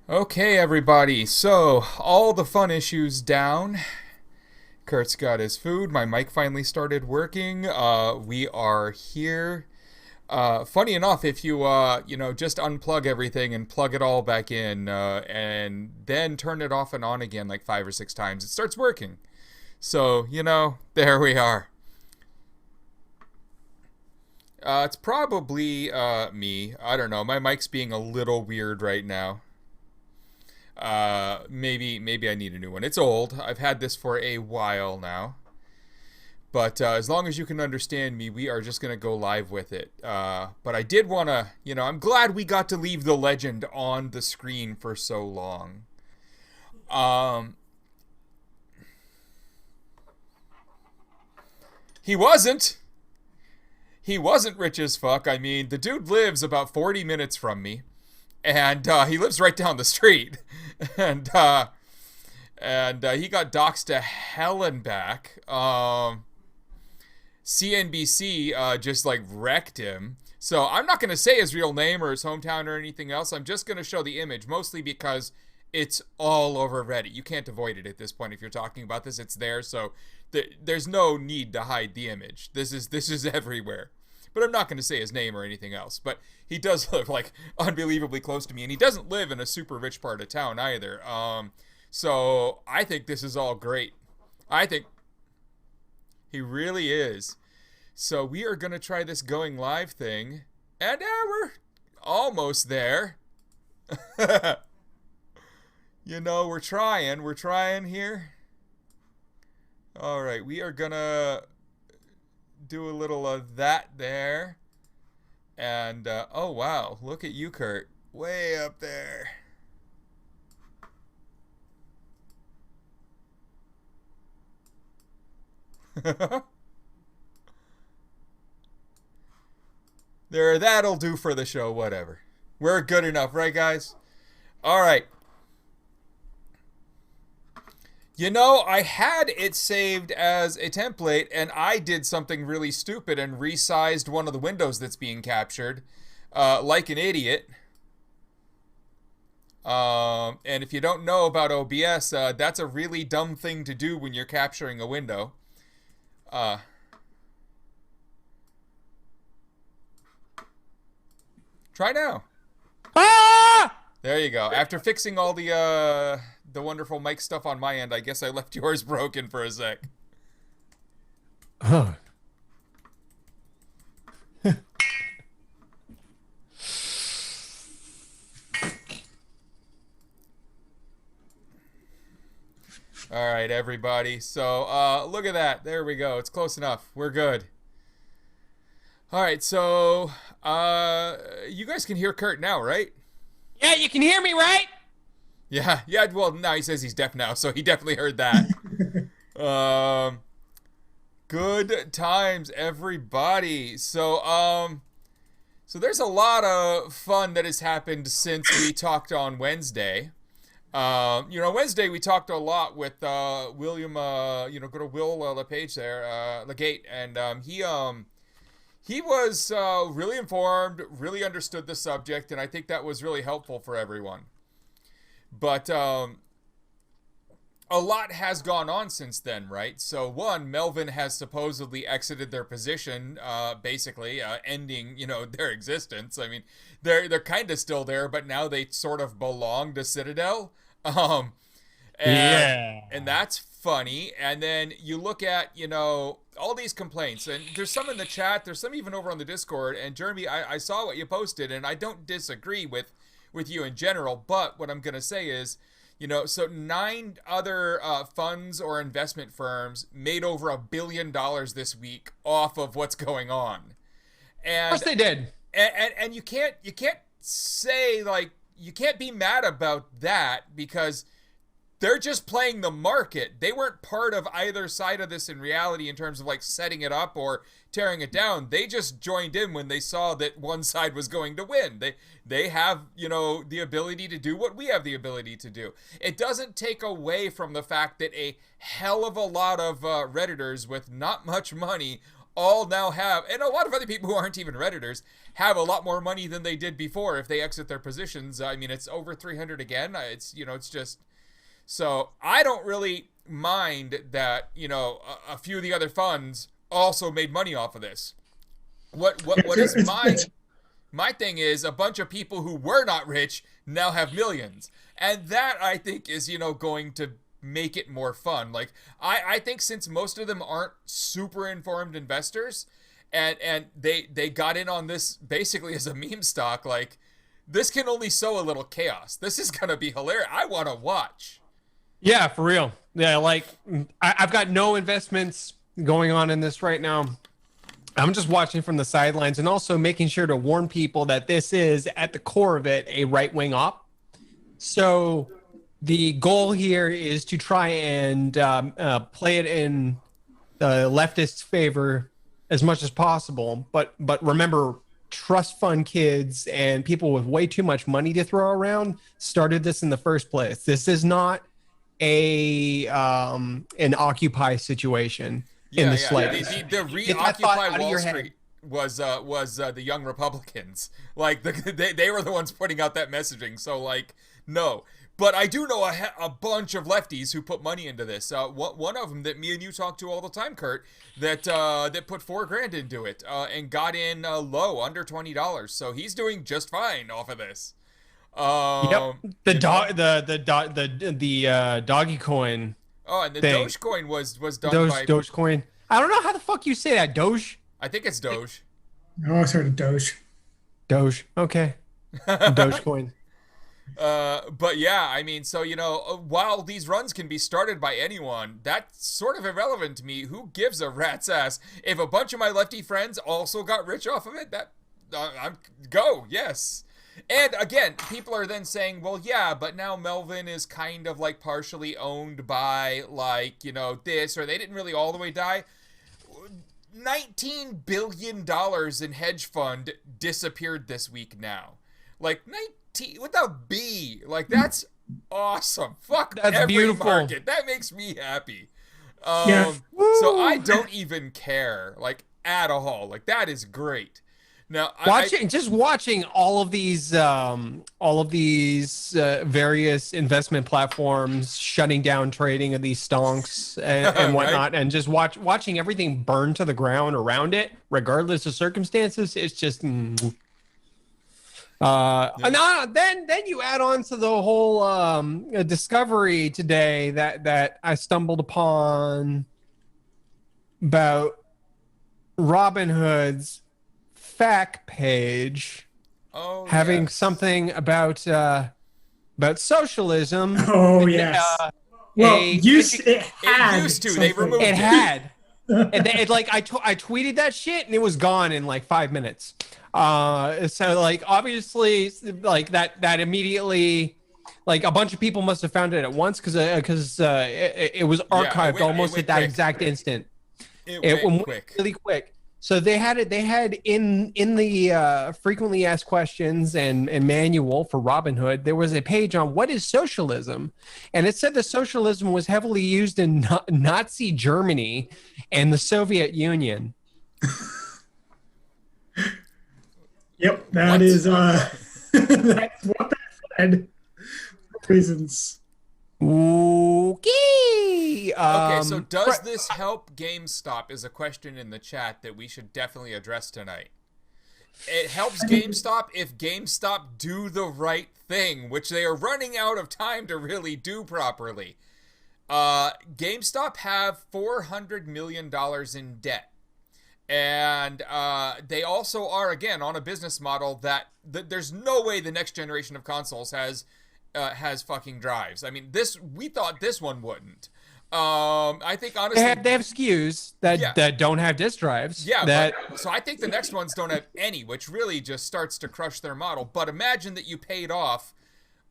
Okay, everybody. So, all the fun issues down. Kurt's got his food. My mic finally started working. We are here. Funny enough, if you just unplug everything and plug it all back in, and then turn it off and on again like 5 or 6 times, it starts working. So, there we are. It's probably me. I don't know. My mic's being a little weird right now. Maybe I need a new one. It's old. I've had this for a while now. But as long as you can understand me, we are just going to go live with it. But I did want to, I'm glad we got to leave the legend on the screen for so long. He wasn't. He wasn't rich as fuck. I mean, the dude lives about 40 minutes from me. And he lives right down the street. and he got doxxed to hell and back. CNBC just like wrecked him. So I'm not going to say his real name or his hometown or anything else. I'm just going to show the image, mostly because it's all over Reddit. You can't avoid it at this point if you're talking about this. It's there, so there's no need to hide the image. This is everywhere. But I'm not going to say his name or anything else. But he does live like unbelievably close to me, and he doesn't live in a super rich part of town either. So I think this is all great. I think he really is. So we are going to try this going live thing, and we're almost there. We're trying here. All right, we are going to do a little of that there. And, oh wow, look at you, Kurt. Way up there. There, that'll do for the show, whatever. We're good enough, right, guys? All right. I had it saved as a template, and I did something really stupid and resized one of the windows that's being captured, like an idiot. And if you don't know about OBS, that's a really dumb thing to do when you're capturing a window. Try now. Ah! There you go. After fixing all the wonderful mic stuff on my end, I guess I left yours broken for a sec. Oh. All right, everybody. So, look at that. There we go. It's close enough. We're good. All right, so you guys can hear Kurt now, right? Yeah, you can hear me, right? Yeah. Well, no, he says he's deaf now, so he definitely heard that. Good times, everybody. So there's a lot of fun that has happened since we talked on Wednesday. Wednesday we talked a lot with William. Go to Will LePage there, Legate, and he was really informed, really understood the subject, and I think that was really helpful for everyone. But a lot has gone on since then, right? So one, Melvin has supposedly exited their position, basically ending, their existence. I mean, they're kind of still there, but now they sort of belong to Citadel. And that's funny. And then you look at, all these complaints, and there's some in the chat, there's some even over on the Discord. And Jeremy, I saw what you posted, and I don't disagree with you in general, but what I'm going to say is, so 9 other funds or investment firms made over $1 billion this week off of what's going on. And Of course they did. And you can't say, like, you can't be mad about that because they're just playing the market. They weren't part of either side of this in reality in terms of like setting it up or tearing it down. They just joined in when they saw that one side was going to win. They have, the ability to do what we have the ability to do. It doesn't take away from the fact that a hell of a lot of Redditors with not much money all now have, and a lot of other people who aren't even Redditors have a lot more money than they did before if they exit their positions. I mean, it's over 300 again. It's just, so I don't really mind that, a few of the other funds also made money off of this. What is my thing is a bunch of people who were not rich now have millions. And that, I think, is, going to make it more fun. Like, I think since most of them aren't super informed investors and they got in on this basically as a meme stock, like, this can only sow a little chaos. This is going to be hilarious. I want to watch. Yeah, for real. Yeah, like, I've got no investments going on in this right now. I'm just watching from the sidelines and also making sure to warn people that this is, at the core of it, a right-wing op. So the goal here is to try and play it in the leftist favor as much as possible. But remember, trust fund kids and people with way too much money to throw around started this in the first place. This is not an Occupy situation. In the slightest. The Reoccupy Wall Street was the Young Republicans. Like, they were the ones putting out that messaging. So, like, no. But I do know a bunch of lefties who put money into this. One of them that me and you talk to all the time, Kurt, that put $4,000 into it and got in low, under $20. So he's doing just fine off of this. Yep. The doggy coin. Oh, and the Dogecoin was done by Dogecoin. I don't know how the fuck you say that. Doge. I think it's Doge. Oh, I heard of Doge. Doge. Okay. Dogecoin. But yeah, I mean, so, while these runs can be started by anyone, that's sort of irrelevant to me. Who gives a rat's ass? If a bunch of my lefty friends also got rich off of it, yes. And again, people are then saying, well, yeah, but now Melvin is kind of like partially owned by this, or they didn't really all the way die. $19 billion in hedge fund disappeared this week now. Like 19 with a B. Like, that's awesome. Fuck, that's every beautiful market. That makes me happy. Yeah. So I don't even care, like, at all. Like, that is great. Now, watching all of these various investment platforms shutting down trading of these stonks and whatnot, right? And just watching everything burn to the ground around it, regardless of circumstances, it's just. And then you add on to the whole discovery today that I stumbled upon about Robinhood's fact page having something about socialism. Oh, yes. It used to. They removed it. It had. And I tweeted that shit and it was gone in like 5 minutes. So like obviously like that immediately, like a bunch of people must have found it at once because it was archived almost at that exact instant. It went really quick. So they had in the frequently asked questions and manual for Robinhood, there was a page on what is socialism, and it said that socialism was heavily used in Nazi Germany and the Soviet Union. Yep, that's what that said. Reasons. Okay. Okay, so does this help GameStop is a question in the chat that we should definitely address tonight. It helps GameStop if GameStop do the right thing, which they are running out of time to really do properly. GameStop have $400 million in debt. And they also are, again, on a business model that there's no way the next generation of consoles has fucking drives. I mean, we thought this one wouldn't. I think honestly they have SKUs that don't have disk drives. Yeah, so I think the next ones don't have any, which really just starts to crush their model. But imagine that you paid off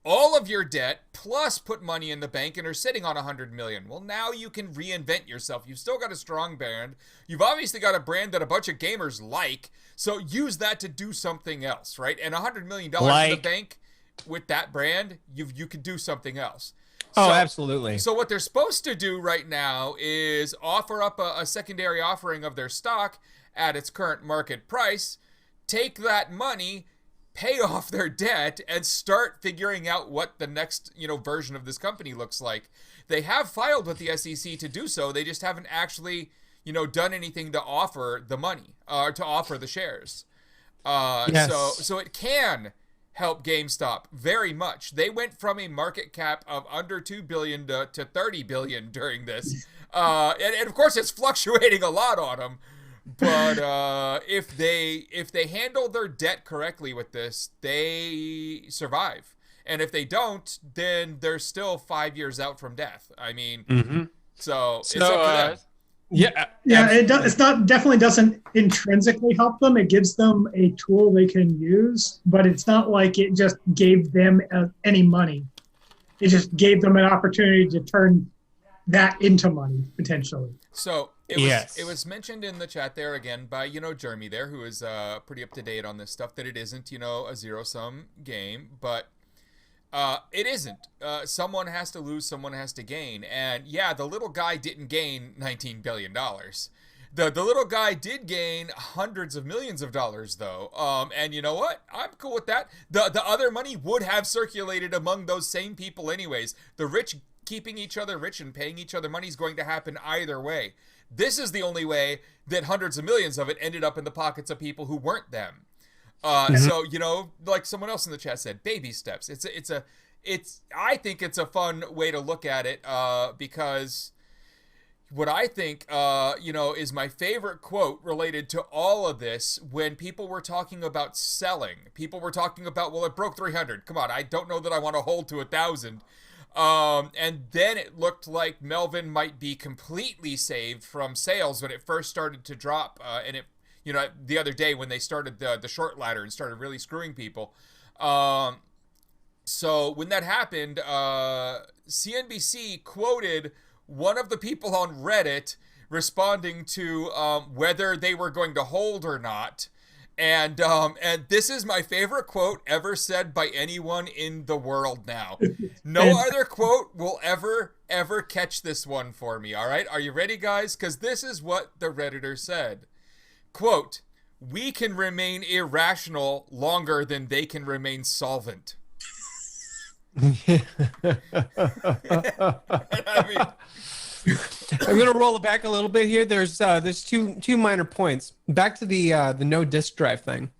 all of your debt plus put money in the bank and are sitting on $100 million. Well, now you can reinvent yourself. You've still got a strong brand. You've obviously got a brand that a bunch of gamers like. So use that to do something else, right? And $100 million in the bank with that brand, you could do something else. Oh, absolutely. So what they're supposed to do right now is offer up a secondary offering of their stock at its current market price, take that money, pay off their debt, and start figuring out what the next, version of this company looks like. They have filed with the SEC to do so. They just haven't actually, done anything to offer the money or to offer the shares. Yes. So it can help GameStop very much. They went from a market cap of under $2 billion to $30 billion during this. And of course, it's fluctuating a lot on them. But if they handle their debt correctly with this, they survive. And if they don't, then they're still 5 years out from death. I mean, so it's up to them. Yeah, definitely doesn't intrinsically help them. It gives them a tool they can use, but it's not like it just gave them any money. It just gave them an opportunity to turn that into money potentially. So it was mentioned in the chat there again by Jeremy there, who is pretty up to date on this stuff, that it isn't a zero-sum game, but it isn't. Someone has to lose, someone has to gain, and yeah, the little guy didn't gain $19 billion. The little guy did gain hundreds of millions of dollars, though. And you know what? I'm cool with that. The other money would have circulated among those same people anyways. The rich keeping each other rich and paying each other money is going to happen either way. This is the only way that hundreds of millions of it ended up in the pockets of people who weren't them. So, like someone else in the chat said, baby steps. I think it's a fun way to look at it, because what I think, is my favorite quote related to all of this, when people were talking about selling, people were talking about, well, it broke 300. Come on, I don't know that I want to hold to 1,000. And then it looked like Melvin might be completely saved from sales when it first started to drop. And it, the other day when they started the short ladder and started really screwing people. So when that happened, CNBC quoted one of the people on Reddit responding to whether they were going to hold or not. And this is my favorite quote ever said by anyone in the world now. No other quote will ever catch this one for me, all right? Are you ready, guys? Because this is what the Redditor said. Quote, "We can remain irrational longer than they can remain solvent." I mean, I'm gonna roll it back a little bit here. There's two minor points. Back to the no disk drive thing.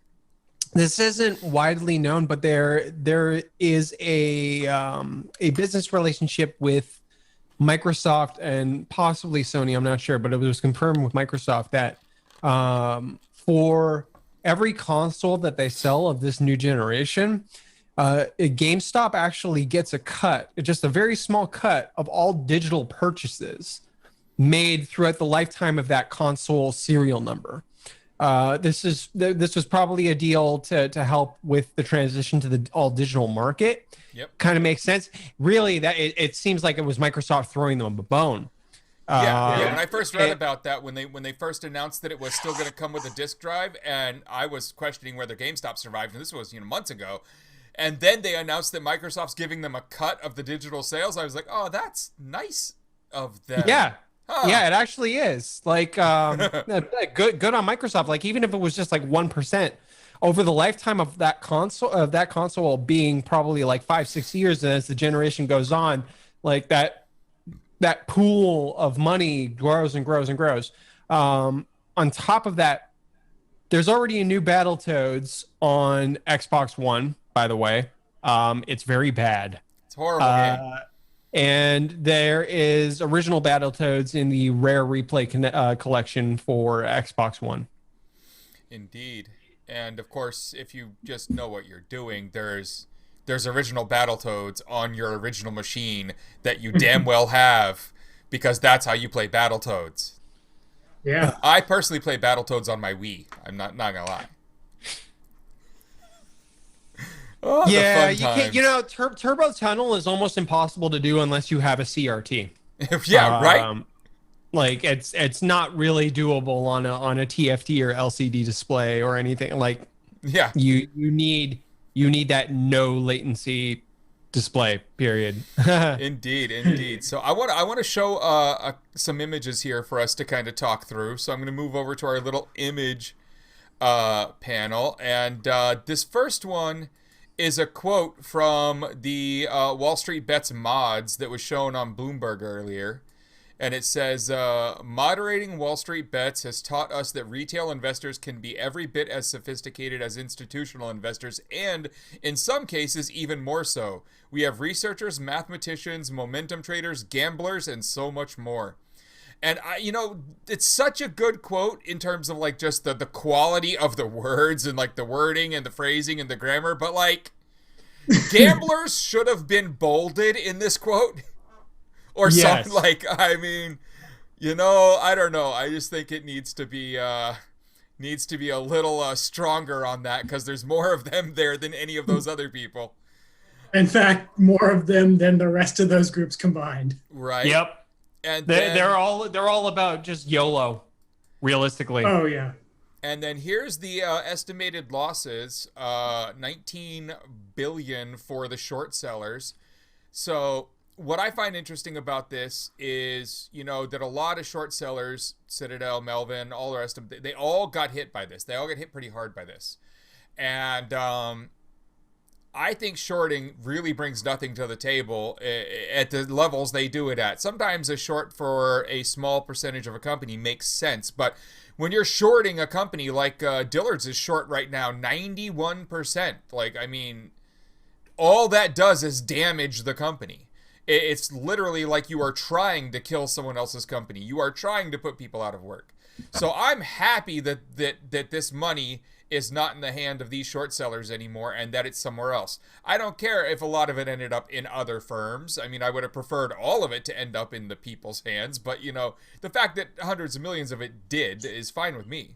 This isn't widely known, but there is a business relationship with Microsoft and possibly Sony. I'm not sure, but it was confirmed with Microsoft that for every console that they sell of this new generation, GameStop actually gets a cut, just a very small cut of all digital purchases made throughout the lifetime of that console serial number. This was probably a deal to help with the transition to the all digital market. Yep. Kind of makes sense. Really, that it seems like it was Microsoft throwing them a bone. Yeah. When I first read about that, when they first announced that it was still going to come with a disk drive, and I was questioning whether GameStop survived, and this was months ago. And then they announced that Microsoft's giving them a cut of the digital sales. I was like, oh, that's nice of them. Yeah. Huh. Yeah, it actually is. Like, good on Microsoft. Like, even if it was just like 1% over the lifetime of that console being probably like 5-6 years, and as the generation goes on, like that pool of money grows and grows and grows. On top of that, there's already a new Battletoads on Xbox One, by the way. It's very bad. It's a horrible game. And there is original Battletoads in the Rare Replay collection for Xbox One. Indeed. And of course, if you just know what you're doing, there's original Battletoads on your original machine that you damn well have, because that's how you play Battletoads. Yeah. I personally play Battletoads on my Wii. I'm not gonna lie. Oh, yeah, you can't. Turbo Tunnel is almost impossible to do unless you have a CRT. Yeah, right. Like it's not really doable on a TFT or LCD display or anything. Like, yeah, you need that no latency display. Period. Indeed. So I want to show some images here for us to kind of talk through. So I'm going to move over to our little image panel, and this first one is a quote from the WallStreetBets mods that was shown on Bloomberg earlier. And it says, moderating Wall Street Bets has taught us that retail investors can be every bit as sophisticated as institutional investors, and in some cases, even more so. We have researchers, mathematicians, momentum traders, gamblers, and so much more. And, it's such a good quote in terms of, like, just the quality of the words and, like, the wording and the phrasing and the grammar. But, like, gamblers should have been bolded in this quote. Or yes. something like, I mean, I don't know. I just think it needs to be a little stronger on that, because there's more of them there than any of those other people. In fact, more of them than the rest of those groups combined. Right. Yep. And they're all about just YOLO, realistically. Oh yeah. And then here's the estimated losses: 19 billion for the short sellers. So what I find interesting about this is, that a lot of short sellers, Citadel, Melvin, all the rest of them, they all got hit by this. They all got hit pretty hard by this. And I think shorting really brings nothing to the table at the levels they do it at. Sometimes a short for a small percentage of a company makes sense, but when you're shorting a company like Dillard's is short right now, 91%, like, I mean, all that does is damage the company. It's literally like you are trying to kill someone else's company. You are trying to put people out of work. So I'm happy that this money is not in the hand of these short sellers anymore, and that it's somewhere else. I don't care if a lot of it ended up in other firms. I mean, I would have preferred all of it to end up in the people's hands, but the fact that hundreds of millions of it did is fine with me.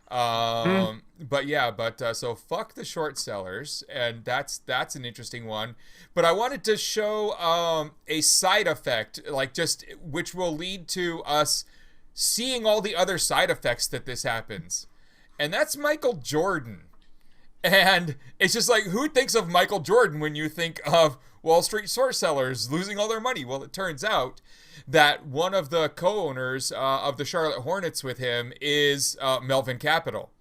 So fuck the short sellers, and that's an interesting one. But I wanted to show a side effect, like, just which will lead to us seeing all the other side effects that this happens. And that's Michael Jordan. And it's just like, who thinks of Michael Jordan when you think of Wall Street short sellers losing all their money? Well, it turns out that one of the co-owners of the Charlotte Hornets with him is Melvin Capital.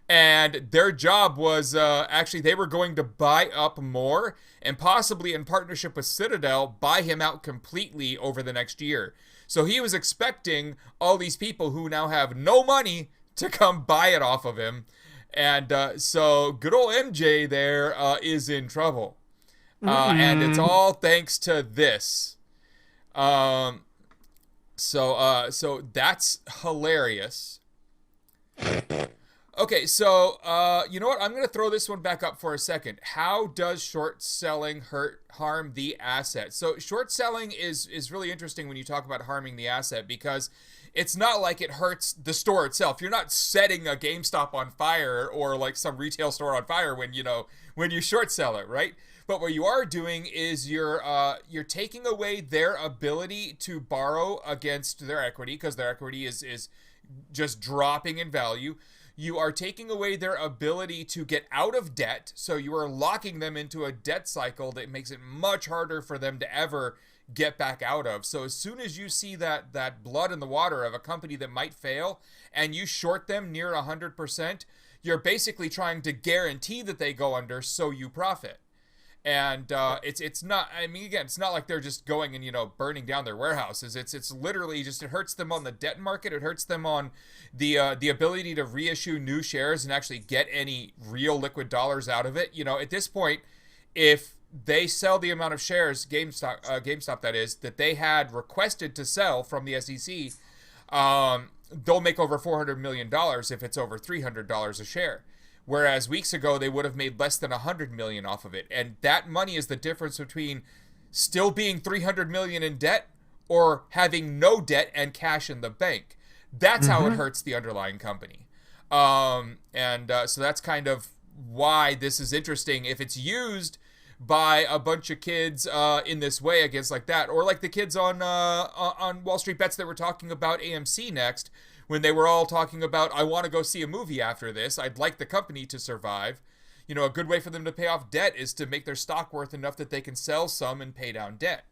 And their job was actually they were going to buy up more and possibly in partnership with Citadel buy him out completely over the next year. So he was expecting all these people who now have no money to come buy it off of him. And so good old MJ there is in trouble. And it's all thanks to this. So that's hilarious. Okay, so you know what? I'm going to throw this one back up for a second. How does short selling harm the asset? So short selling is really interesting when you talk about harming the asset, because it's not like it hurts the store itself. You're not setting a GameStop on fire or like some retail store on fire when you short sell it, right? But what you are doing is you're taking away their ability to borrow against their equity, because their equity is just dropping in value. You are taking away their ability to get out of debt, so you are locking them into a debt cycle that makes it much harder for them to ever get back out of. So as soon as you see that blood in the water of a company that might fail and you short them near 100%, you're basically trying to guarantee that they go under so you profit. And it's not, I mean, again, it's not like they're just going and burning down their warehouses. It's literally just, it hurts them on the debt market. It hurts them on the ability to reissue new shares and actually get any real liquid dollars out of it. At this point, if they sell the amount of shares, GameStop that is, that they had requested to sell from the SEC, they'll make over $400 million if it's over $300 a share. Whereas weeks ago, they would have made less than $100 million off of it. And that money is the difference between still being $300 million in debt or having no debt and cash in the bank. That's how it hurts the underlying company. So that's kind of why this is interesting. If it's used by a bunch of kids in this way against like that, or like the kids on WallStreetBets that were talking about AMC next, when they were all talking about, I want to go see a movie after this, I'd like the company to survive. a good way for them to pay off debt is to make their stock worth enough that they can sell some and pay down debt.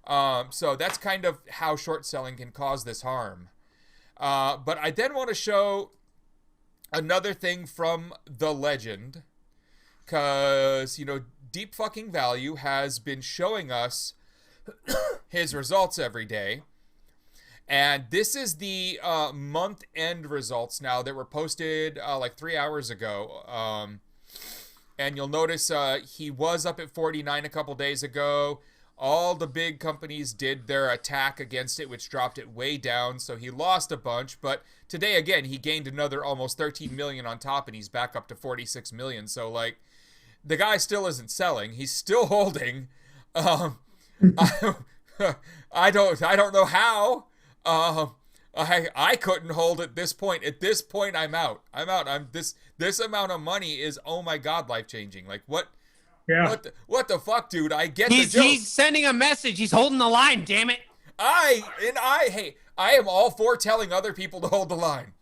So that's kind of how short selling can cause this harm. But I then want to show another thing from the legend, because, Deep Fucking Value has been showing us his results every day. And this is the month-end results now that were posted like 3 hours ago. And you'll notice he was up at 49 a couple days ago. All the big companies did their attack against it, which dropped it way down. So he lost a bunch. But today, again, he gained another almost 13 million on top, and he's back up to 46 million. So, like, the guy still isn't selling. He's still holding. I don't know how. I couldn't hold at this point. At this point, I'm out. This amount of money is, oh my God, life changing. Like, what? Yeah. What the fuck, dude? I get the joke. He's sending a message. He's holding the line. Damn it. Hey, I am all for telling other people to hold the line.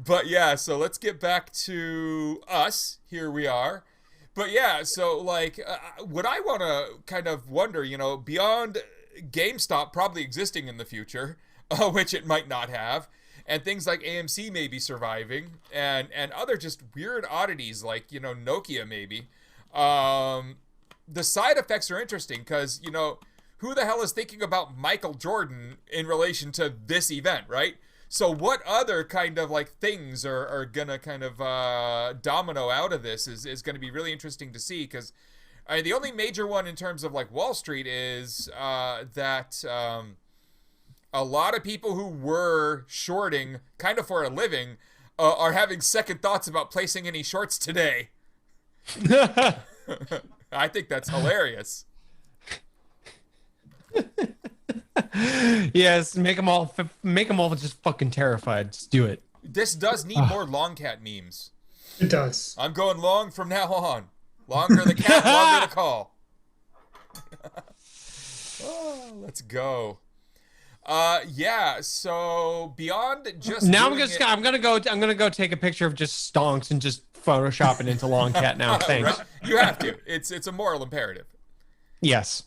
But yeah, so let's get back to us. Here we are. But yeah, so like, what I want to kind of wonder, beyond GameStop probably existing in the future, which it might not have, and things like AMC may be surviving, and other just weird oddities like, Nokia maybe. The side effects are interesting because, who the hell is thinking about Michael Jordan in relation to this event, right? So what other kind of like things are gonna kind of domino out of this is going to be really interesting to see, because the only major one in terms of like Wall Street is that a lot of people who were shorting kind of for a living are having second thoughts about placing any shorts today. I think that's hilarious. Yes, make them all just fucking terrified. Just do it. This does need more long cat memes. It does. I'm going long from now on. Longer the cat, longer the call. Oh, let's go. Yeah. So beyond just now, I'm gonna go take a picture of just Stonks and just Photoshop it into long cat now. Thanks. Right? You have to. It's a moral imperative. Yes.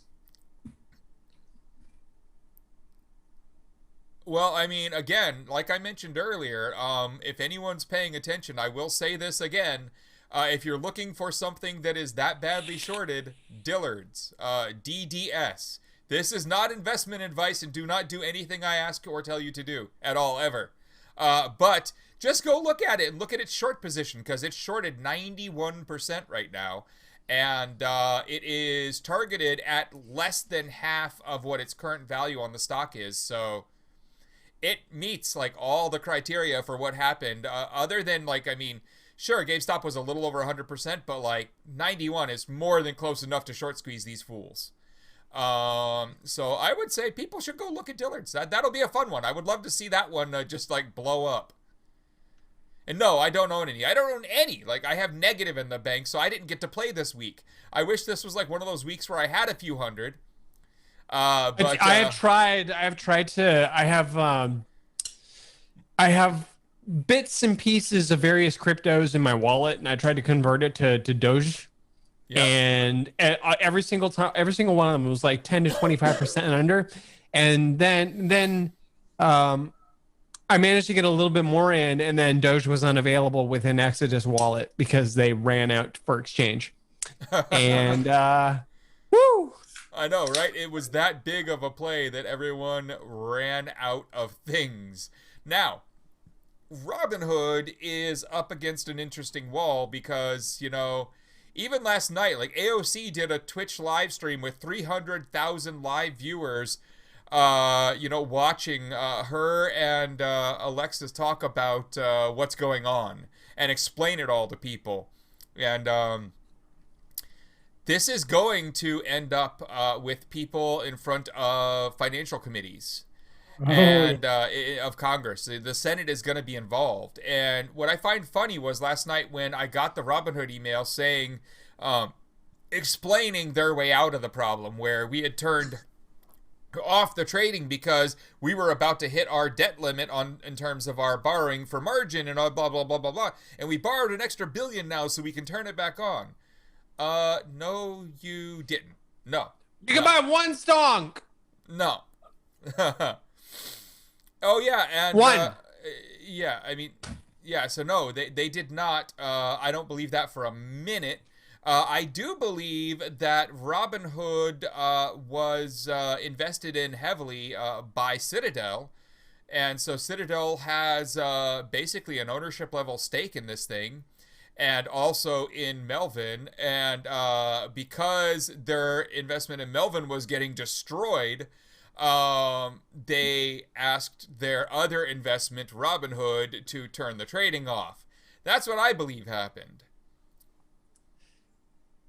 Well, I mean, again, like I mentioned earlier, if anyone's paying attention, I will say this again. If you're looking for something that is that badly shorted, Dillard's, DDS. This is not investment advice, and do not do anything I ask or tell you to do at all, ever. But just go look at it and look at its short position, because it's shorted 91% right now. And it is targeted at less than half of what its current value on the stock is. So it meets like all the criteria for what happened, other than like, I mean, sure, GameStop was a little over 100%, but like 91 is more than close enough to short squeeze these fools. So I would say people should go look at Dillard's. That'll be a fun one. I would love to see that one just like blow up. And no, I don't own any. I don't own any. Like, I have negative in the bank, so I didn't get to play this week. I wish this was like one of those weeks where I had a few hundred. But I have bits and pieces of various cryptos in my wallet, and I tried to convert it to Doge. Yep. And every single one of them was like 10 to 25% and under. And then I managed to get a little bit more in, and then Doge was unavailable within Exodus wallet because they ran out for exchange. And woo! I know, right? It was that big of a play that everyone ran out of things. Now, Robinhood is up against an interesting wall because, you know, even last night, like AOC did a Twitch live stream with 300,000 live viewers, you know, watching her and Alexis talk about what's going on and explain it all to people. And this is going to end up with people in front of financial committees and of Congress. The Senate is going to be involved. And what I find funny was last night when I got the Robinhood email saying, explaining their way out of the problem, where we had turned off the trading because we were about to hit our debt limit in terms of our borrowing for margin and blah blah blah blah blah, and we borrowed an extra $1 billion now so we can turn it back on. No, you didn't. No. You can buy one stonk. No. Oh yeah, and one. Yeah, I mean, yeah. So no, they did not. I don't believe that for a minute. I do believe that Robinhood was invested in heavily by Citadel, and so Citadel has basically an ownership level stake in this thing, and also in Melvin. And because their investment in Melvin was getting destroyed, they asked their other investment, Robinhood, to turn the trading off. That's what I believe happened.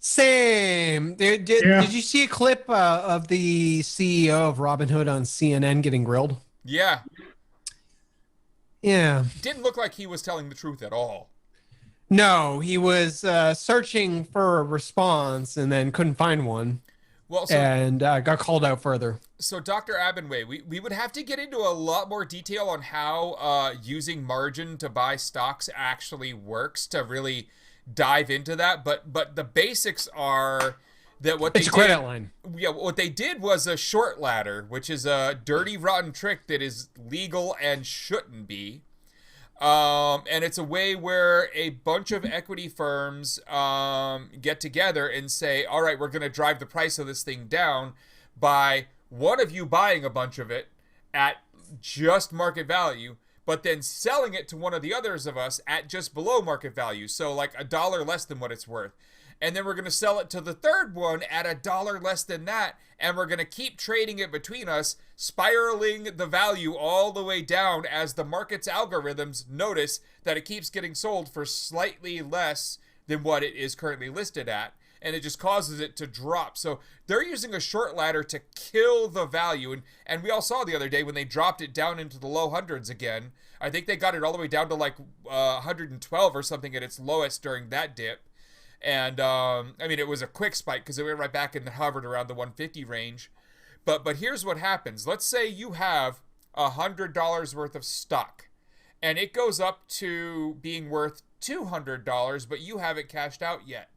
Same. Did you see a clip of the CEO of Robinhood on CNN getting grilled? Yeah. Yeah. Didn't look like he was telling the truth at all. No, he was searching for a response and then couldn't find one. Well, and got called out further. So, Dr. Abinway, we would have to get into a lot more detail on how using margin to buy stocks actually works to really dive into that. But the basics are that it's a credit line. Yeah, what they did was a short ladder, which is a dirty, rotten trick that is legal and shouldn't be. And it's a way where a bunch of equity firms get together and say, all right, we're going to drive the price of this thing down by one of you buying a bunch of it at just market value, but then selling it to one of the others of us at just below market value. So like $1 less than what it's worth. And then we're going to sell it to the third one at $1 less than that. And we're going to keep trading it between us, spiraling the value all the way down as the market's algorithms notice that it keeps getting sold for slightly less than what it is currently listed at. And it just causes it to drop. So they're using a short ladder to kill the value. And we all saw the other day when they dropped it down into the low hundreds again. I think they got it all the way down to like 112 or something at its lowest during that dip. And, I mean, it was a quick spike because it went right back and hovered around the 150 range. But here's what happens. Let's say you have $100 worth of stock. And it goes up to being worth $200, but you haven't cashed out yet.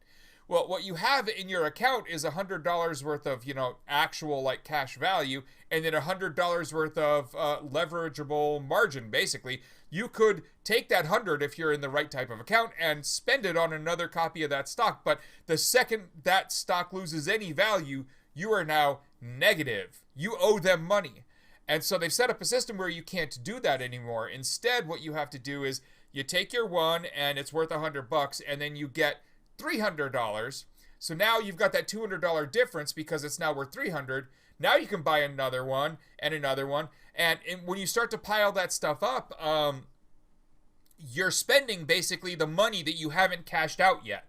Well, what you have in your account is $100 worth of, actual like cash value, and then $100 worth of leverageable margin. Basically, you could take that 100 if you're in the right type of account and spend it on another copy of that stock. But the second that stock loses any value, you are now negative. You owe them money. And so they've set up a system where you can't do that anymore. Instead, what you have to do is you take your one and it's worth $100, and then you get $300. So now you've got that $200 difference because it's now worth $300. Now you can buy another one and another one. And when you start to pile that stuff up, you're spending basically the money that you haven't cashed out yet.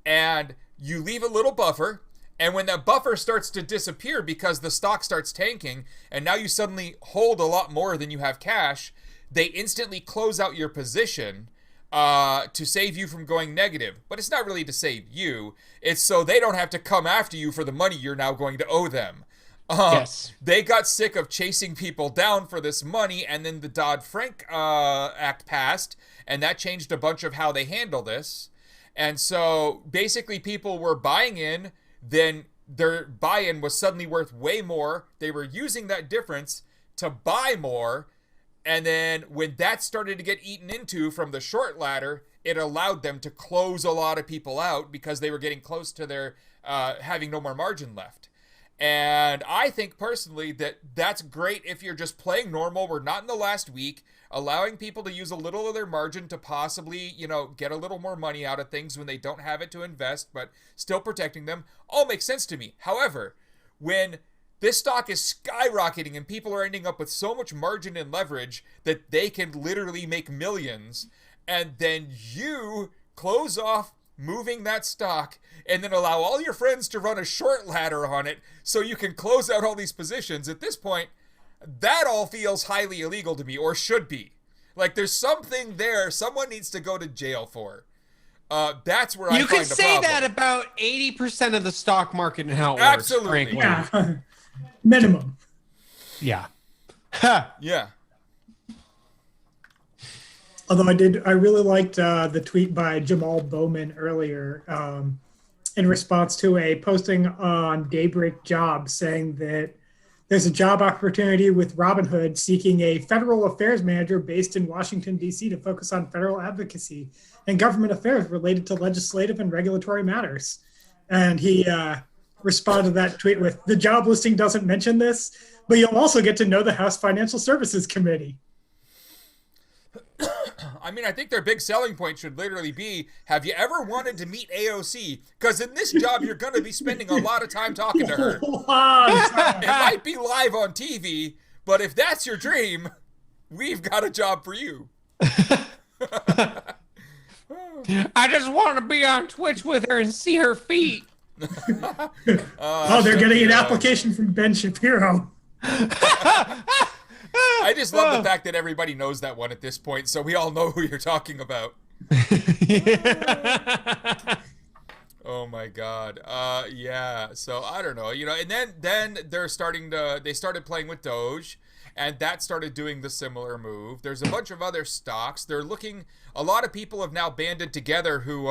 And you leave a little buffer. And when that buffer starts to disappear because the stock starts tanking, and now you suddenly hold a lot more than you have cash, they instantly close out your position to save you from going negative. But it's not really to save you. It's so they don't have to come after you for the money you're now going to owe them. Yes. They got sick of chasing people down for this money, and then the Dodd-Frank Act passed, and that changed a bunch of how they handle this. And so basically people were buying in, then their buy-in was suddenly worth way more. They were using that difference to buy more. And then when that started to get eaten into from the short ladder, it allowed them to close a lot of people out because they were getting close to their having no more margin left. And I think personally that that's great if you're just playing normal. We're not in the last week, allowing people to use a little of their margin to possibly, get a little more money out of things when they don't have it to invest, but still protecting them. All makes sense to me. However, when this stock is skyrocketing and people are ending up with so much margin and leverage that they can literally make millions, and then you close off moving that stock and then allow all your friends to run a short ladder on it so you can close out all these positions. At this point, that all feels highly illegal to me, or should be. Like there's something there someone needs to go to jail for. That's where I find the problem. You could say that about 80% of the stock market and how it Absolutely. works, frankly. Yeah. Minimum. Yeah. Yeah. Although I really liked the tweet by Jamal Bowman earlier in response to a posting on Daybreak Jobs saying that there's a job opportunity with Robinhood seeking a federal affairs manager based in Washington, D.C. to focus on federal advocacy and government affairs related to legislative and regulatory matters. And he responded to that tweet with, the job listing doesn't mention this, but you'll also get to know the House Financial Services Committee. I mean, I think their big selling point should literally be, have you ever wanted to meet AOC? Because in this job, you're going to be spending a lot of time talking to her. It might be live on TV, but if that's your dream, we've got a job for you. I just want to be on Twitch with her and see her feet. They're getting an application from Ben Shapiro. I just love the fact that everybody knows that one at this point, so we all know who you're talking about. Oh my God. Yeah. So I don't know, and then they started playing with Doge, and that started doing the similar move. There's a bunch of other stocks. A lot of people have now banded together who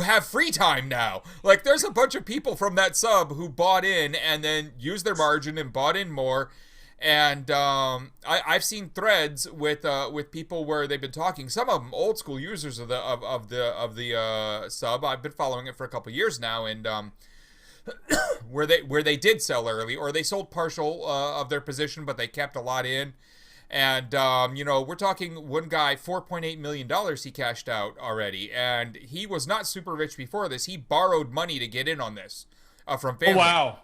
have free time now. Like, there's a bunch of people from that sub who bought in and then used their margin and bought in more. And I've seen threads with people where they've been talking. Some of them old school users of the sub. I've been following it for a couple years now, and where they did sell early, or they sold partial of their position, but they kept a lot in. And, we're talking one guy, $4.8 million he cashed out already. And he was not super rich before this. He borrowed money to get in on this from family. Oh, wow.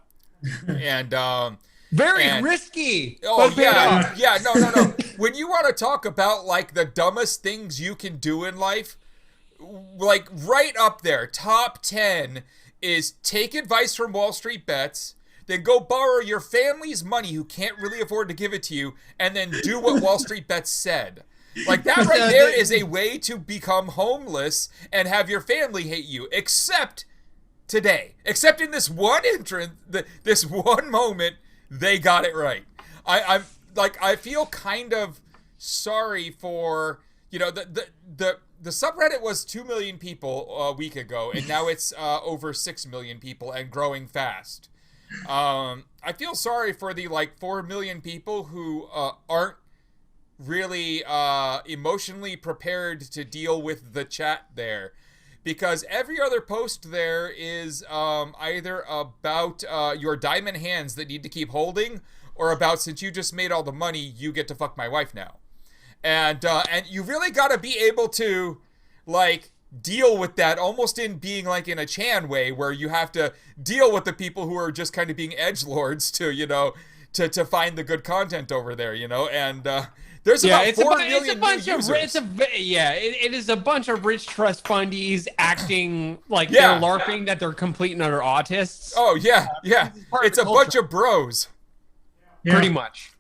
And, very risky. Oh, yeah. Yeah, no. When you want to talk about, like, the dumbest things you can do in life, like, right up there, top 10 is take advice from WallStreetBets, then go borrow your family's money who can't really afford to give it to you, and then do what WallStreetBets said. Like, that right there is a way to become homeless and have your family hate you, except today. Except in this one this one moment, they got it right. I feel kind of sorry for, the subreddit was 2 million people a week ago, and now it's over 6 million people and growing fast. I feel sorry for the 4 million people who aren't really emotionally prepared to deal with the chat there, because every other post there is either about your diamond hands that need to keep holding, or about, since you just made all the money, you get to fuck my wife now. And you really got to be able to deal with that, almost in being in a Chan way, where you have to deal with the people who are just kind of being edgelords to find the good content over there, and there's about 4 million new users. It is a bunch of rich trust fundies acting like they're LARPing, that they're complete and utter autists. Oh yeah. It's a bunch of bros. Yeah. Pretty much.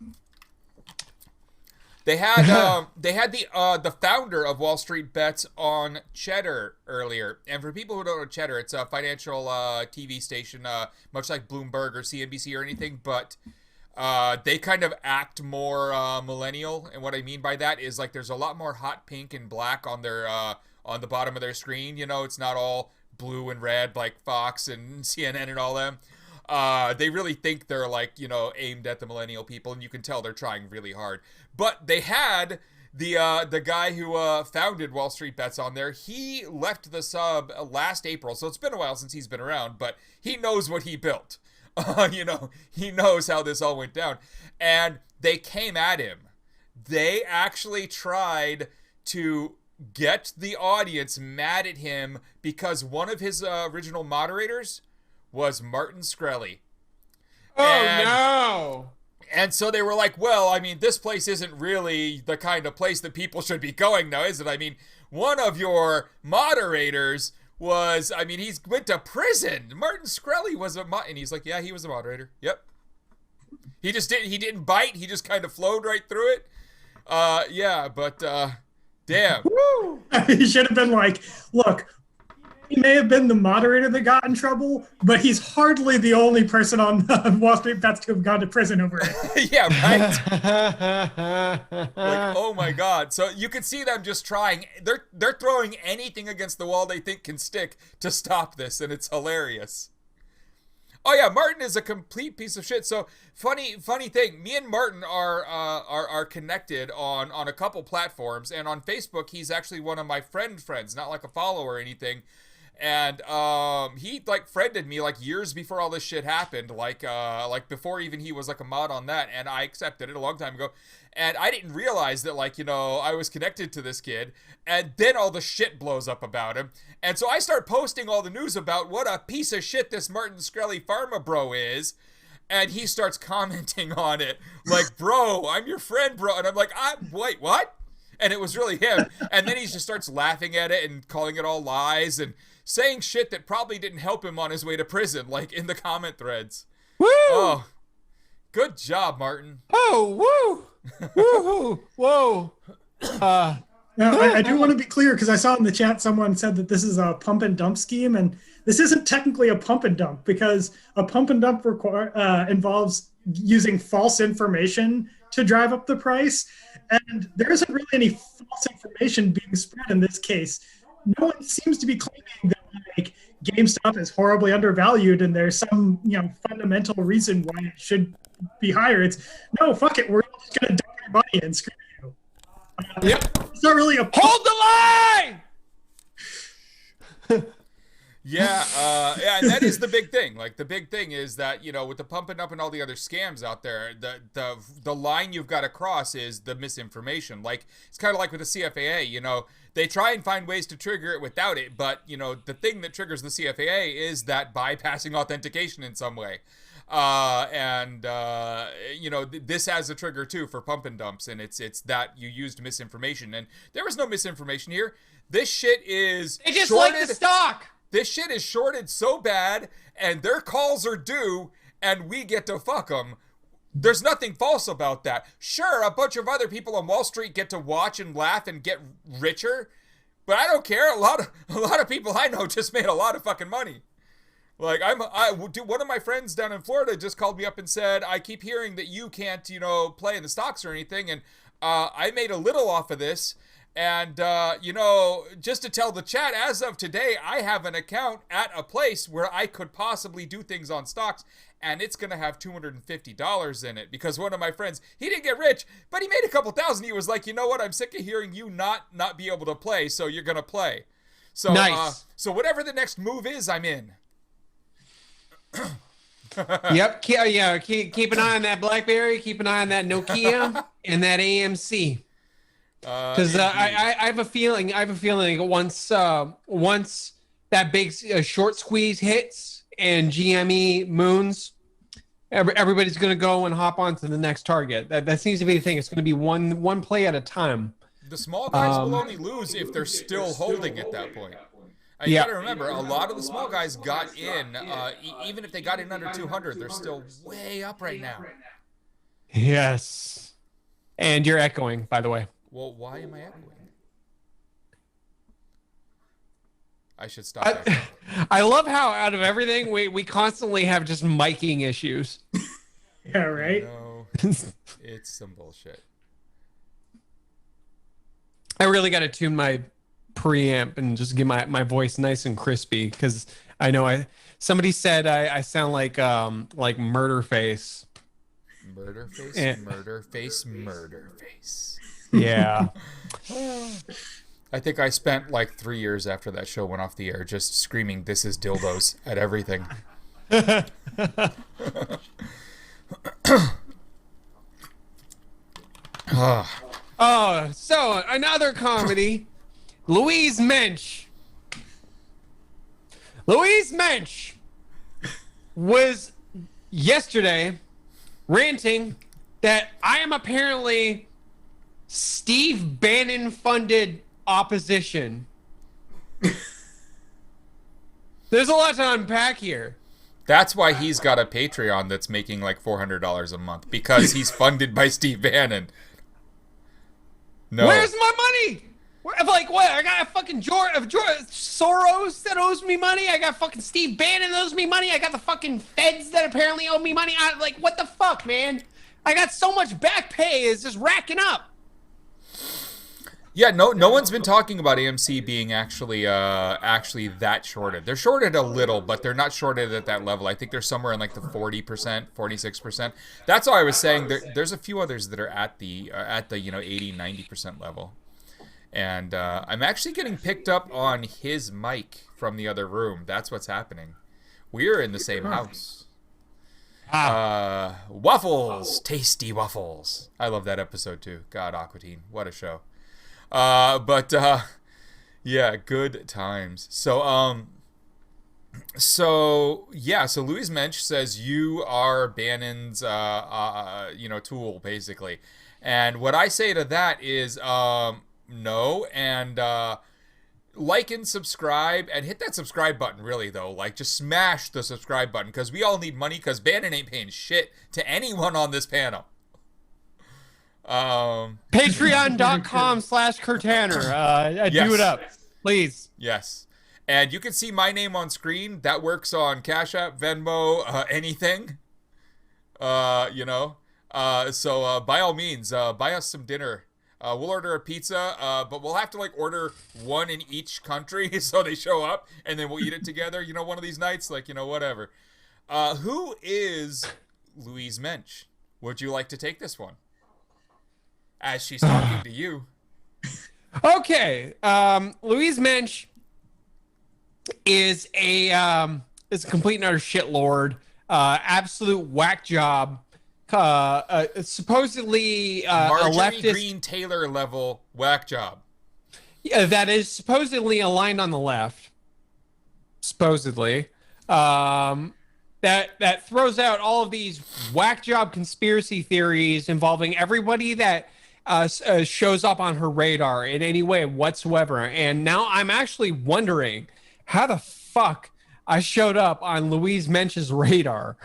They had the founder of WallStreetBets on Cheddar earlier, and for people who don't know Cheddar, it's a financial TV station, much like Bloomberg or CNBC or anything, but they kind of act more millennial, and what I mean by that is there's a lot more hot pink and black on their on the bottom of their screen. It's not all blue and red like Fox and CNN and all them. They really think they're aimed at the millennial people, and you can tell they're trying really hard. But they had the guy who founded WallStreetBets on there. He left the sub last April, so it's been a while since he's been around, but he knows what he built. He knows how this all went down. And they came at him. They actually tried to get the audience mad at him because one of his original moderators was Martin Shkreli. No. And so they were like, well, I mean, this place isn't really the kind of place that people should be going now, is it? I mean, one of your moderators was, he went to prison. Martin Shkreli was and he's like, yeah, he was a moderator. Yep. He didn't bite. He just kind of flowed right through it. Damn. He should have been like, look, He may have been the moderator that got in trouble, but he's hardly the only person on Wall Street Bets to have gone to prison over it. Yeah, right. Like, oh my god! So you can see them just trying. They're throwing anything against the wall they think can stick to stop this, and it's hilarious. Oh yeah, Martin is a complete piece of shit. So funny thing. Me and Martin are connected on a couple platforms, and on Facebook he's actually one of my friends, not like a follower or anything. And he like friended me like years before all this shit happened, like before even he was like a mod on that, and I accepted it a long time ago. And I didn't realize that, like, you know, I was connected to this kid, and then all the shit blows up about him. And so I start posting all the news about what a piece of shit this Martin Shkreli Pharma bro is. And he starts commenting on it, like, bro, I'm your friend, bro. And I'm like, wait, what? And it was really him. And then he just starts laughing at it and calling it all lies and saying shit that probably didn't help him on his way to prison, like in the comment threads. Woo! Oh, good job, Martin. Oh, woo! Woo! Whoa! Now, I do want to be clear because I saw in the chat someone said that this is a pump and dump scheme, and this isn't technically a pump and dump because a pump and dump involves using false information to drive up the price, and there isn't really any false information being spread in this case. No one seems to be claiming that like GameStop is horribly undervalued and there's some fundamental reason why it should be higher. It's no, fuck it, we're just gonna dump your money and screw you. Yep. It's not really a Hold the line. Yeah, and that is the big thing. Like, the big thing is that, you know, with the pump and up and all the other scams out there, the line you've got to cross is the misinformation. Like, it's kind of like with the CFAA, you know, they try and find ways to trigger it without it, but, you know, the thing that triggers the CFAA is that bypassing authentication in some way. You know, this has a trigger too for pump and dumps, and it's that you used misinformation, and there was no misinformation here. This shit is They just shorted. like the stock. This shit is shorted so bad, and their calls are due, and we get to fuck them. There's nothing false about that. Sure, a bunch of other people on Wall Street get to watch and laugh and get richer, but I don't care. A lot of people I know just made a lot of fucking money. Like, one of my friends down in Florida just called me up and said, I keep hearing that you can't, you know, play in the stocks or anything, and I made a little off of this. And, you know, just to tell the chat, as of today, I have an account at a place where I could possibly do things on stocks, and it's going to have $250 in it because one of my friends, he didn't get rich, but he made a couple thousand. He was like, you know what? I'm sick of hearing you not be able to play, so you're going to play. So, Nice. So whatever the next move is, I'm in. Yep. Yeah. Keep an eye on that BlackBerry. Keep an eye on that Nokia and that AMC. Because I have a feeling. Once that big short squeeze hits and GME moons, everybody's going to go and hop onto the next target. That seems to be the thing. It's going to be one play at a time. The small guys will only lose if they're still holding at that point. You got to remember, a lot of the small guys got in, even if they got in under 200, they're still way up right now. Yes. And you're echoing, by the way. Well, why am I echoing? I should stop echoing. I love how out of everything, we constantly have just miking issues. Yeah, right? No, it's some bullshit. I really got to tune my preamp and just get my voice nice and crispy because I know somebody said I sound like murder face. Murder face, murder face, murder face. Yeah. I think I spent like 3 years after that show went off the air just screaming "This is dildos" at everything. Oh, so another comedy. Louise Mensch. Louise Mensch was yesterday ranting that I am apparently Steve Bannon funded opposition. There's a lot to unpack here. That's why he's got a Patreon that's making like $400 a month, because he's funded by Steve Bannon. No. Where's my money? Like what? I got fucking Soros that owes me money. I got fucking Steve Bannon that owes me money. I got the fucking feds that apparently owe me money. Like, what the fuck, man? I got so much back pay. It's just racking up. Yeah, no one's been talking about AMC being actually that shorted. They're shorted a little, but they're not shorted at that level. I think they're somewhere in like the 40%, 46%. That's why I was saying there's a few others that are at the 80, 90% level. And I'm actually getting picked up on his mic from the other room. That's what's happening. We're in the same house. Waffles, tasty waffles. I love that episode too. God, Aquatine, what a show. Yeah, good times. So Louise Mensch says you are Bannon's, tool, basically. And what I say to that is, no, and, like and subscribe, and hit that subscribe button, really, though. Like, just smash the subscribe button, because we all need money, because Bannon ain't paying shit to anyone on this panel. Patreon.com/Kirtaner. Yes. Do it up, please. Yes. And you can see my name on screen. That works on CashApp, Venmo, anything. So by all means, buy us some dinner. We'll order a pizza, but we'll have to like order one in each country so they show up, and then we'll eat it together, one of these nights, whatever. Who is Louise Mensch? Would you like to take this one? As she's talking to you. Okay. Louise Mensch is a complete and utter shitlord. Absolute whack job. Supposedly a leftist Green Taylor level whack job. Yeah, that is supposedly aligned on the left. Supposedly. That throws out all of these whack job conspiracy theories involving everybody that shows up on her radar in any way whatsoever. And now I'm actually wondering how the fuck I showed up on Louise Mensch's radar.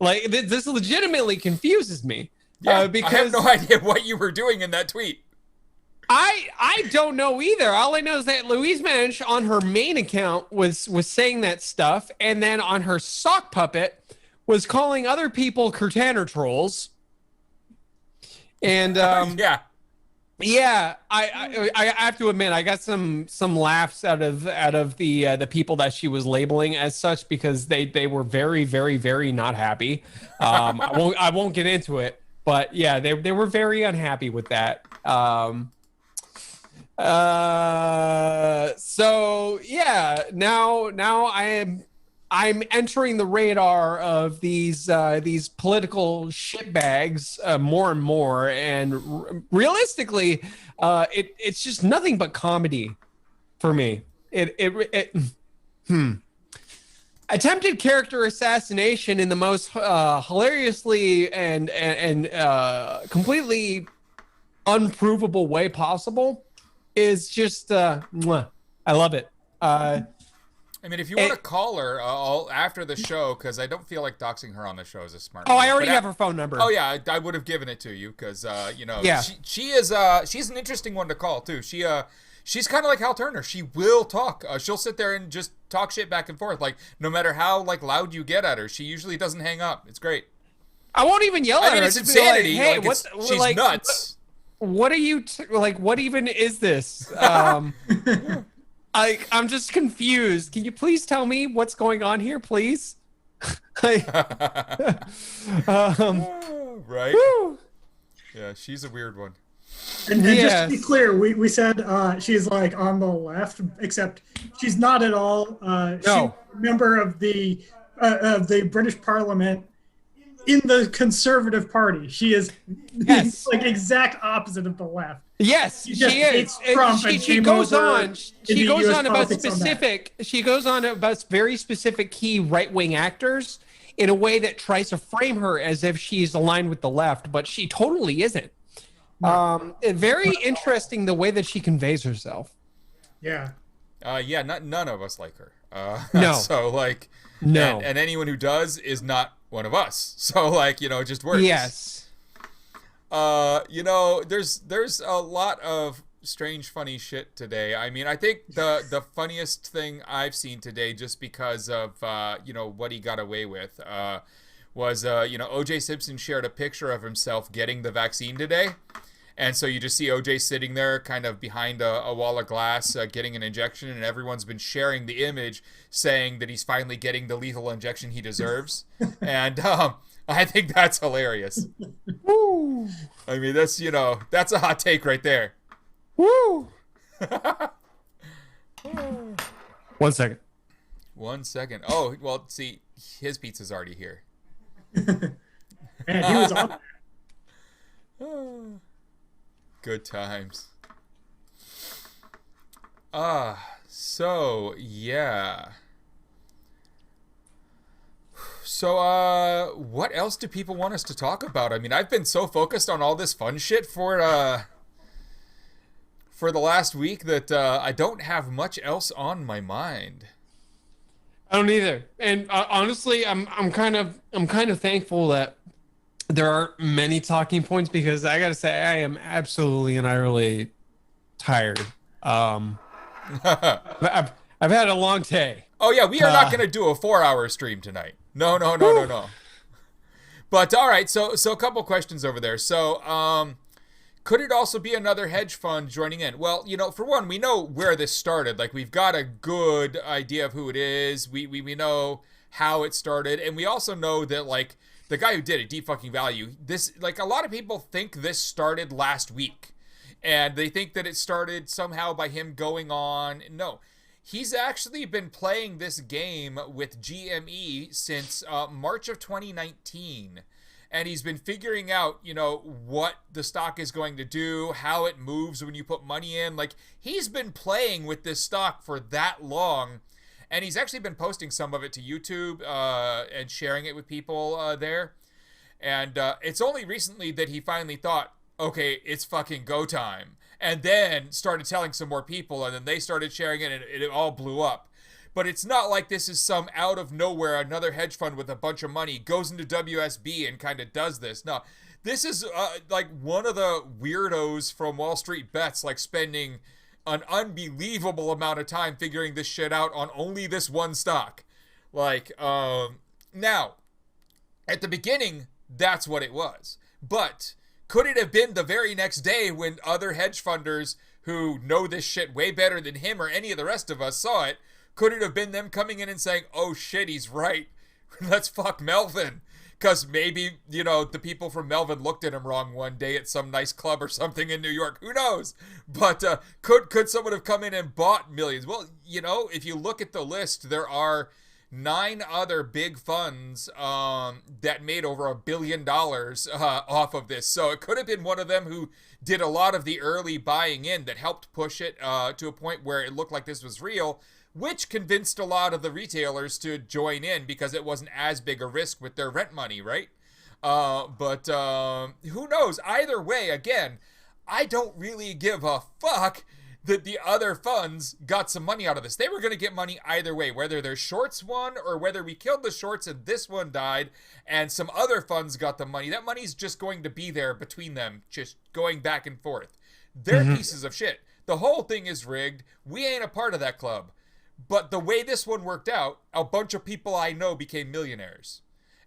This legitimately confuses me. Yeah, because I have no idea what you were doing in that tweet. I don't know either. All I know is that Louise Mensch on her main account was saying that stuff, and then on her sock puppet was calling other people Kirtaner trolls. And I have to admit I got some laughs out of the people that she was labeling as such, because they were very, very, very not happy. I won't get into it, but yeah, they were very unhappy with that. So yeah, now I'm entering the radar of these political shitbags more and more, and realistically, it's just nothing but comedy for me. Attempted character assassination in the most hilariously and completely unprovable way possible is just I love it. I mean, if you want to call her after the show, because I don't feel like doxing her on the show is a smart. Oh, I already have her phone number. Oh yeah, I would have given it to you because Yeah. she's an interesting one to call too. She's kind of like Hal Turner. She will talk. She'll sit there and just talk shit back and forth. Like no matter how loud you get at her, she usually doesn't hang up. It's great. I won't even yell at her. I mean, it's insanity. Hey, she's nuts. What are you what even is this? I'm just confused. Can you please tell me what's going on here, please? Right. Whew. Yeah, she's a weird one. And just to be clear, we said she's like on the left, except she's not at all. No. She's a member of the British Parliament in the Conservative Party. She is like exact opposite of the left. Yes, She just she hates is. Trump She came goes over on. into She goes US on about politics on that. specific. She goes on about very specific key right-wing actors in a way that tries to frame her as if she's aligned with the left, but she totally isn't. Very interesting the way that she conveys herself. Yeah. None of us like her. No. So No. and anyone who does is not one of us. So it just works. Yes. There's a lot of strange, funny shit today. I mean, I think the funniest thing I've seen today, just because of what he got away with, was O.J. Simpson shared a picture of himself getting the vaccine today. And so you just see OJ sitting there kind of behind a wall of glass getting an injection, and everyone's been sharing the image saying that he's finally getting the lethal injection he deserves. And I think that's hilarious. Woo! I mean, that's a hot take right there. Woo! 1 second. 1 second. Oh, well, see, his pizza's already here. Man, he was on. Good times. So yeah. So what else do people want us to talk about? I mean, I've been so focused on all this fun shit for the last week that I don't have much else on my mind. I don't either. And honestly, I'm kind of thankful that there aren't many talking points, because I gotta say I am absolutely and utterly tired. I've had a long day. Oh yeah, we are not going to do a 4-hour stream tonight. No. But all right, so a couple questions over there. So could it also be another hedge fund joining in? Well, for one, we know where this started. Like, we've got a good idea of who it is. We know how it started, and we also know that, like, the guy who did it, Deep Fucking Value, this, like, a lot of people think this started last week. And they think that it started somehow by him going on. No. He's actually been playing this game with GME since March of 2019. And he's been figuring out, what the stock is going to do, how it moves when you put money in. Like, he's been playing with this stock for that long. And he's actually been posting some of it to YouTube and sharing it with people there. And it's only recently that he finally thought, okay, it's fucking go time. And then started telling some more people, and then they started sharing it, and it all blew up. But it's not like this is some out of nowhere, another hedge fund with a bunch of money goes into WSB and kind of does this. No, this is like one of the weirdos from WallStreetBets, like spending an unbelievable amount of time figuring this shit out on only this one stock. Like, now, at the beginning, that's what it was. But could it have been the very next day when other hedge funders who know this shit way better than him or any of the rest of us saw it? Could it have been them coming in and saying, oh shit, he's right. Let's fuck Melvin. Because maybe, the people from Melvin looked at him wrong one day at some nice club or something in New York. Who knows? But could someone have come in and bought millions? Well, if you look at the list, there are 9 other big funds that made over $1 billion off of this. So it could have been one of them who did a lot of the early buying in that helped push it to a point where it looked like this was real, which convinced a lot of the retailers to join in because it wasn't as big a risk with their rent money, right? But who knows? Either way, again, I don't really give a fuck that the other funds got some money out of this. They were going to get money either way, whether their shorts won or whether we killed the shorts and this one died and some other funds got the money. That money's just going to be there between them, just going back and forth. They're pieces of shit. The whole thing is rigged. We ain't a part of that club. But the way this one worked out, a bunch of people I know became millionaires.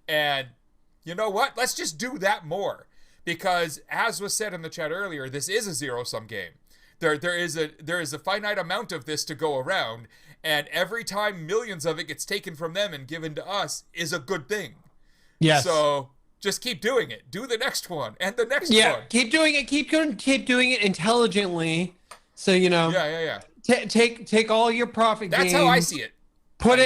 And you know what? Let's just do that more. Because as was said in the chat earlier, this is a zero-sum game. There is a finite amount of this to go around, and every time millions of it gets taken from them and given to us is a good thing. Yes. So just keep doing it. Do the next one and the next one. Yeah, keep doing it. Keep doing it intelligently. So Yeah. Take all your profit gains. That's how I see it. Put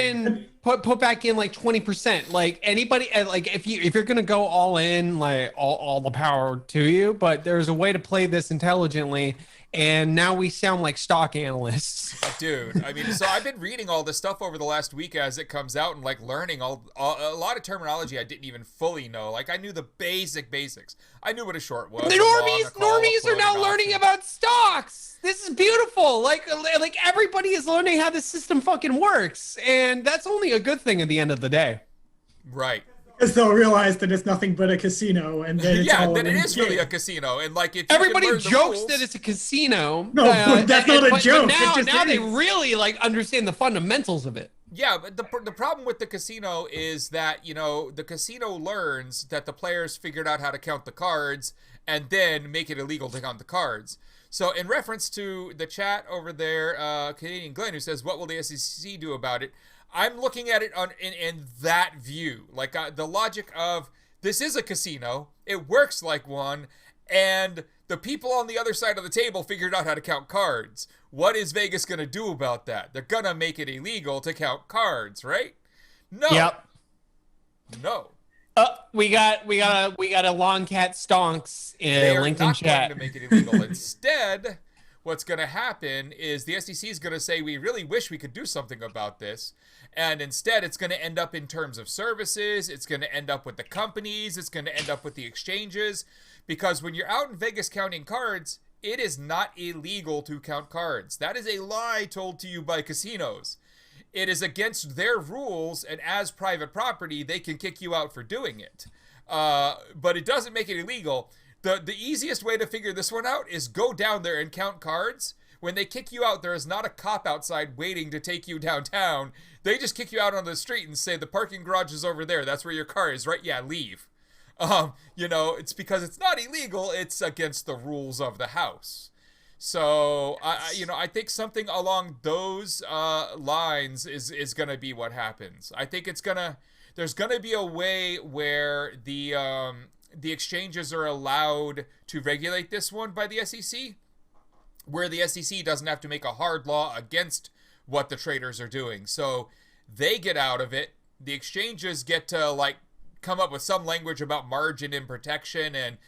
back in like 20%. Like anybody, like if you're gonna go all in, like all the power to you. But there's a way to play this intelligently. And now we sound like stock analysts. Dude, I mean, so I've been reading all this stuff over the last week as it comes out and like learning a lot of terminology I didn't even fully know. Like I knew the basics. I knew what a short was. The normies are now learning about stocks. This is beautiful. Like everybody is learning how the system fucking works. And that's only a good thing at the end of the day. Right. Because they'll realize that it's nothing but a casino, and then it's Yeah, all then a it rigged is really game. a casino, and like if you Everybody can learn the jokes rules, that it's a casino. No, that's not a joke. But now, It just now they is. really like understand the fundamentals of it. Yeah, but the problem with the casino is that, the casino learns that the players figured out how to count the cards and then make it illegal to count the cards. So in reference to the chat over there, Canadian Glenn, who says, what will the SEC do about it? I'm looking at it in that view. Like the logic of this is a casino, it works like one, and the people on the other side of the table figured out how to count cards. What is Vegas going to do about that? They're going to make it illegal to count cards, right? No. Yep. No. We got a long cat stonks They in are LinkedIn not chat. going to make it illegal. Instead, what's going to happen is the SEC is going to say, we really wish we could do something about this. And instead, it's going to end up in terms of services. It's going to end up with the companies. It's going to end up with the exchanges. Because when you're out in Vegas counting cards, it is not illegal to count cards. That is a lie told to you by casinos. It is against their rules, and as private property, they can kick you out for doing it. But it doesn't make it illegal. The easiest way to figure this one out is go down there and count cards. When they kick you out, there is not a cop outside waiting to take you downtown. They just kick you out on the street and say, the parking garage is over there. That's where your car is, right? Yeah, leave. It's because it's not illegal. It's against the rules of the house. So, I think something along those lines is going to be what happens. I think there's going to be a way where the exchanges are allowed to regulate this one by the SEC, where the SEC doesn't have to make a hard law against what the traders are doing. So they get out of it. The exchanges get to come up with some language about margin and protection and,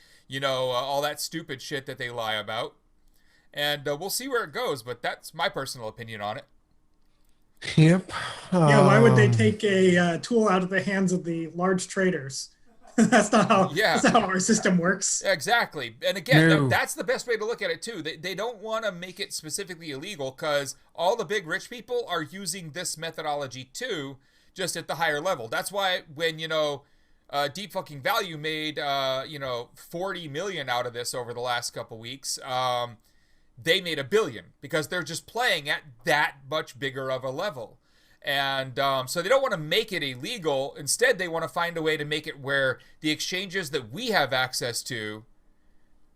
all that stupid shit that they lie about. And we'll see where it goes, but that's my personal opinion on it. Yep. Yeah, why would they take a tool out of the hands of the large traders? That's not how our system works. Exactly. And again, No. that's the best way to look at it, too. They don't want to make it specifically illegal because all the big rich people are using this methodology, too, just at the higher level. That's why when, Deep Fucking Value made, 40 million out of this over the last couple weeks, they made $1 billion because they're just playing at that much bigger of a level. And so they don't want to make it illegal. Instead, they want to find a way to make it where the exchanges that we have access to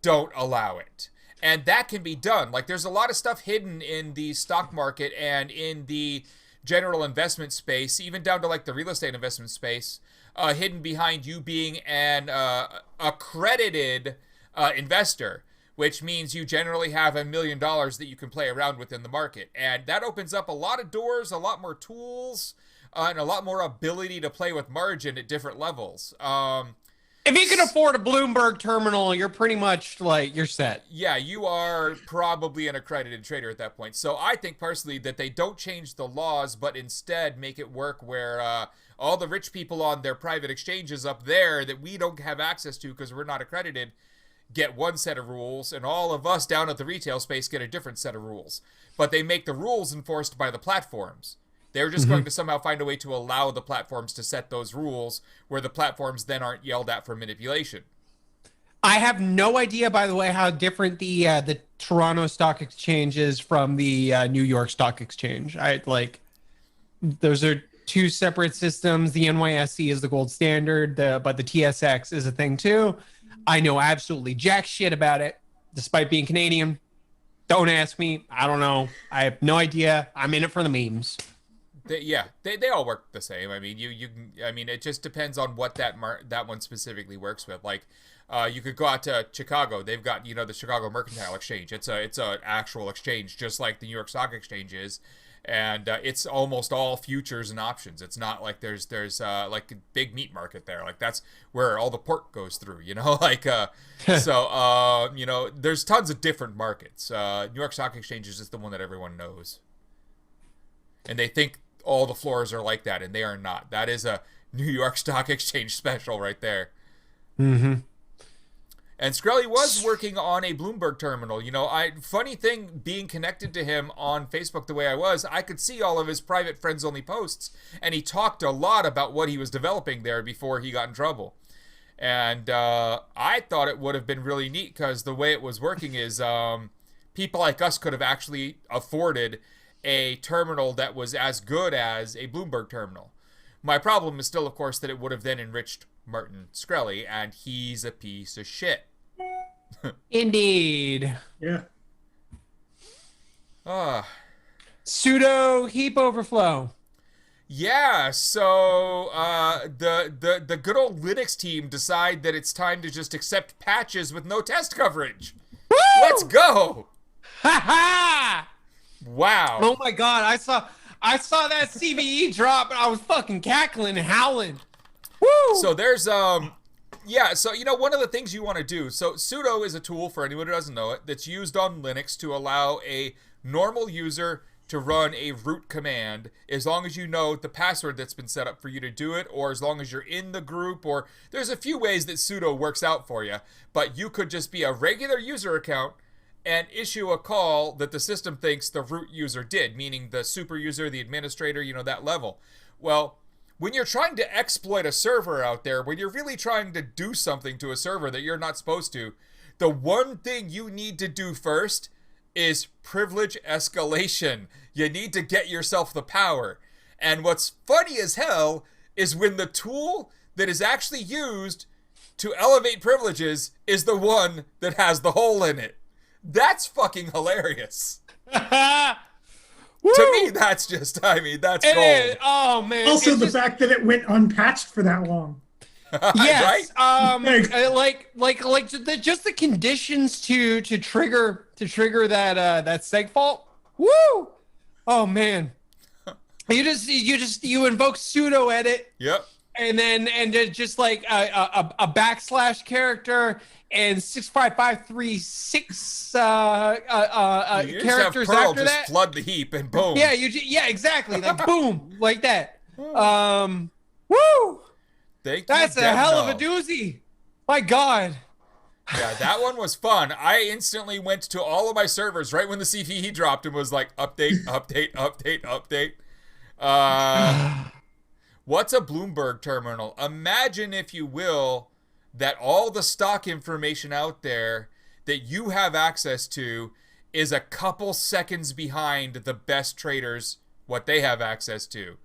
don't allow it. And that can be done. Like, there's a lot of stuff hidden in the stock market and in the general investment space, even down to the real estate investment space, hidden behind you being an accredited investor, which means you generally have $1 million that you can play around with in the market. And that opens up a lot of doors, a lot more tools, and a lot more ability to play with margin at different levels. If you can afford a Bloomberg terminal, you're pretty much you're set. Yeah, you are probably an accredited trader at that point. So I think personally that they don't change the laws, but instead make it work where all the rich people on their private exchanges up there that we don't have access to because we're not accredited get one set of rules, and all of us down at the retail space get a different set of rules. But they make the rules enforced by the platforms. They're just going to somehow find a way to allow the platforms to set those rules where the platforms then aren't yelled at for manipulation. I have no idea, by the way, how different the Toronto Stock Exchange is from the New York Stock Exchange. Those are two separate systems. The NYSE is the gold standard, but the TSX is a thing too. I know absolutely jack shit about it, despite being Canadian. Don't ask me. I don't know. I have no idea. I'm in it for the memes. They all work the same. I mean, it just depends on what that one specifically works with. You could go out to Chicago. They've got the Chicago Mercantile Exchange. It's an actual exchange, just like the New York Stock Exchange is. And it's almost all futures and options. It's not like there's a big meat market there. That's where all the pork goes through, So, there's tons of different markets. New York Stock Exchange is just the one that everyone knows. And they think all the floors are like that, and they are not. That is a New York Stock Exchange special right there. Mm-hmm. And Skrelly was working on a Bloomberg terminal. Funny thing, being connected to him on Facebook the way I was, I could see all of his private friends-only posts, and he talked a lot about what he was developing there before he got in trouble. And I thought it would have been really neat because the way it was working is people like us could have actually afforded a terminal that was as good as a Bloomberg terminal. My problem is still, of course, that it would have then enriched Martin Shkreli, and he's a piece of shit. Indeed. Yeah. Pseudo heap overflow. Yeah, so the good old Linux team decide that it's time to just accept patches with no test coverage. Woo! Let's go! Ha ha! Wow. Oh my god, I saw that CVE drop and I was fucking cackling and howling. Woo! So there's one of the things you want to do. So sudo is a tool, for anyone who doesn't know it, that's used on Linux to allow a normal user to run a root command as long as you know the password that's been set up for you to do it, or as long as you're in the group, or there's a few ways that sudo works out for you. But you could just be a regular user account and issue a call that the system thinks the root user did, meaning the super user, the administrator, that level. Well, when you're trying to exploit a server out there, when you're really trying to do something to a server that you're not supposed to, the one thing you need to do first is privilege escalation. You need to get yourself the power. And what's funny as hell is when the tool that is actually used to elevate privileges is the one that has the hole in it. That's fucking hilarious. To me, that's just, that's gold. Oh, man. Also, the fact that it went unpatched for that long. Yes. Right? Just the conditions to trigger that seg fault. Woo! Oh man. You invoke sudo edit. Yep. And just like a backslash character and 65536 characters Perl after just that. Flood the heap and boom. Yeah, exactly. Like boom, like that. Woo! That's a hell of a doozy. My God. Yeah, that one was fun. I instantly went to all of my servers right when the CVE dropped and was like, update, update, update, update. What's a Bloomberg terminal? Imagine, if you will, that all the stock information out there that you have access to is a couple seconds behind the best traders, what they have access to.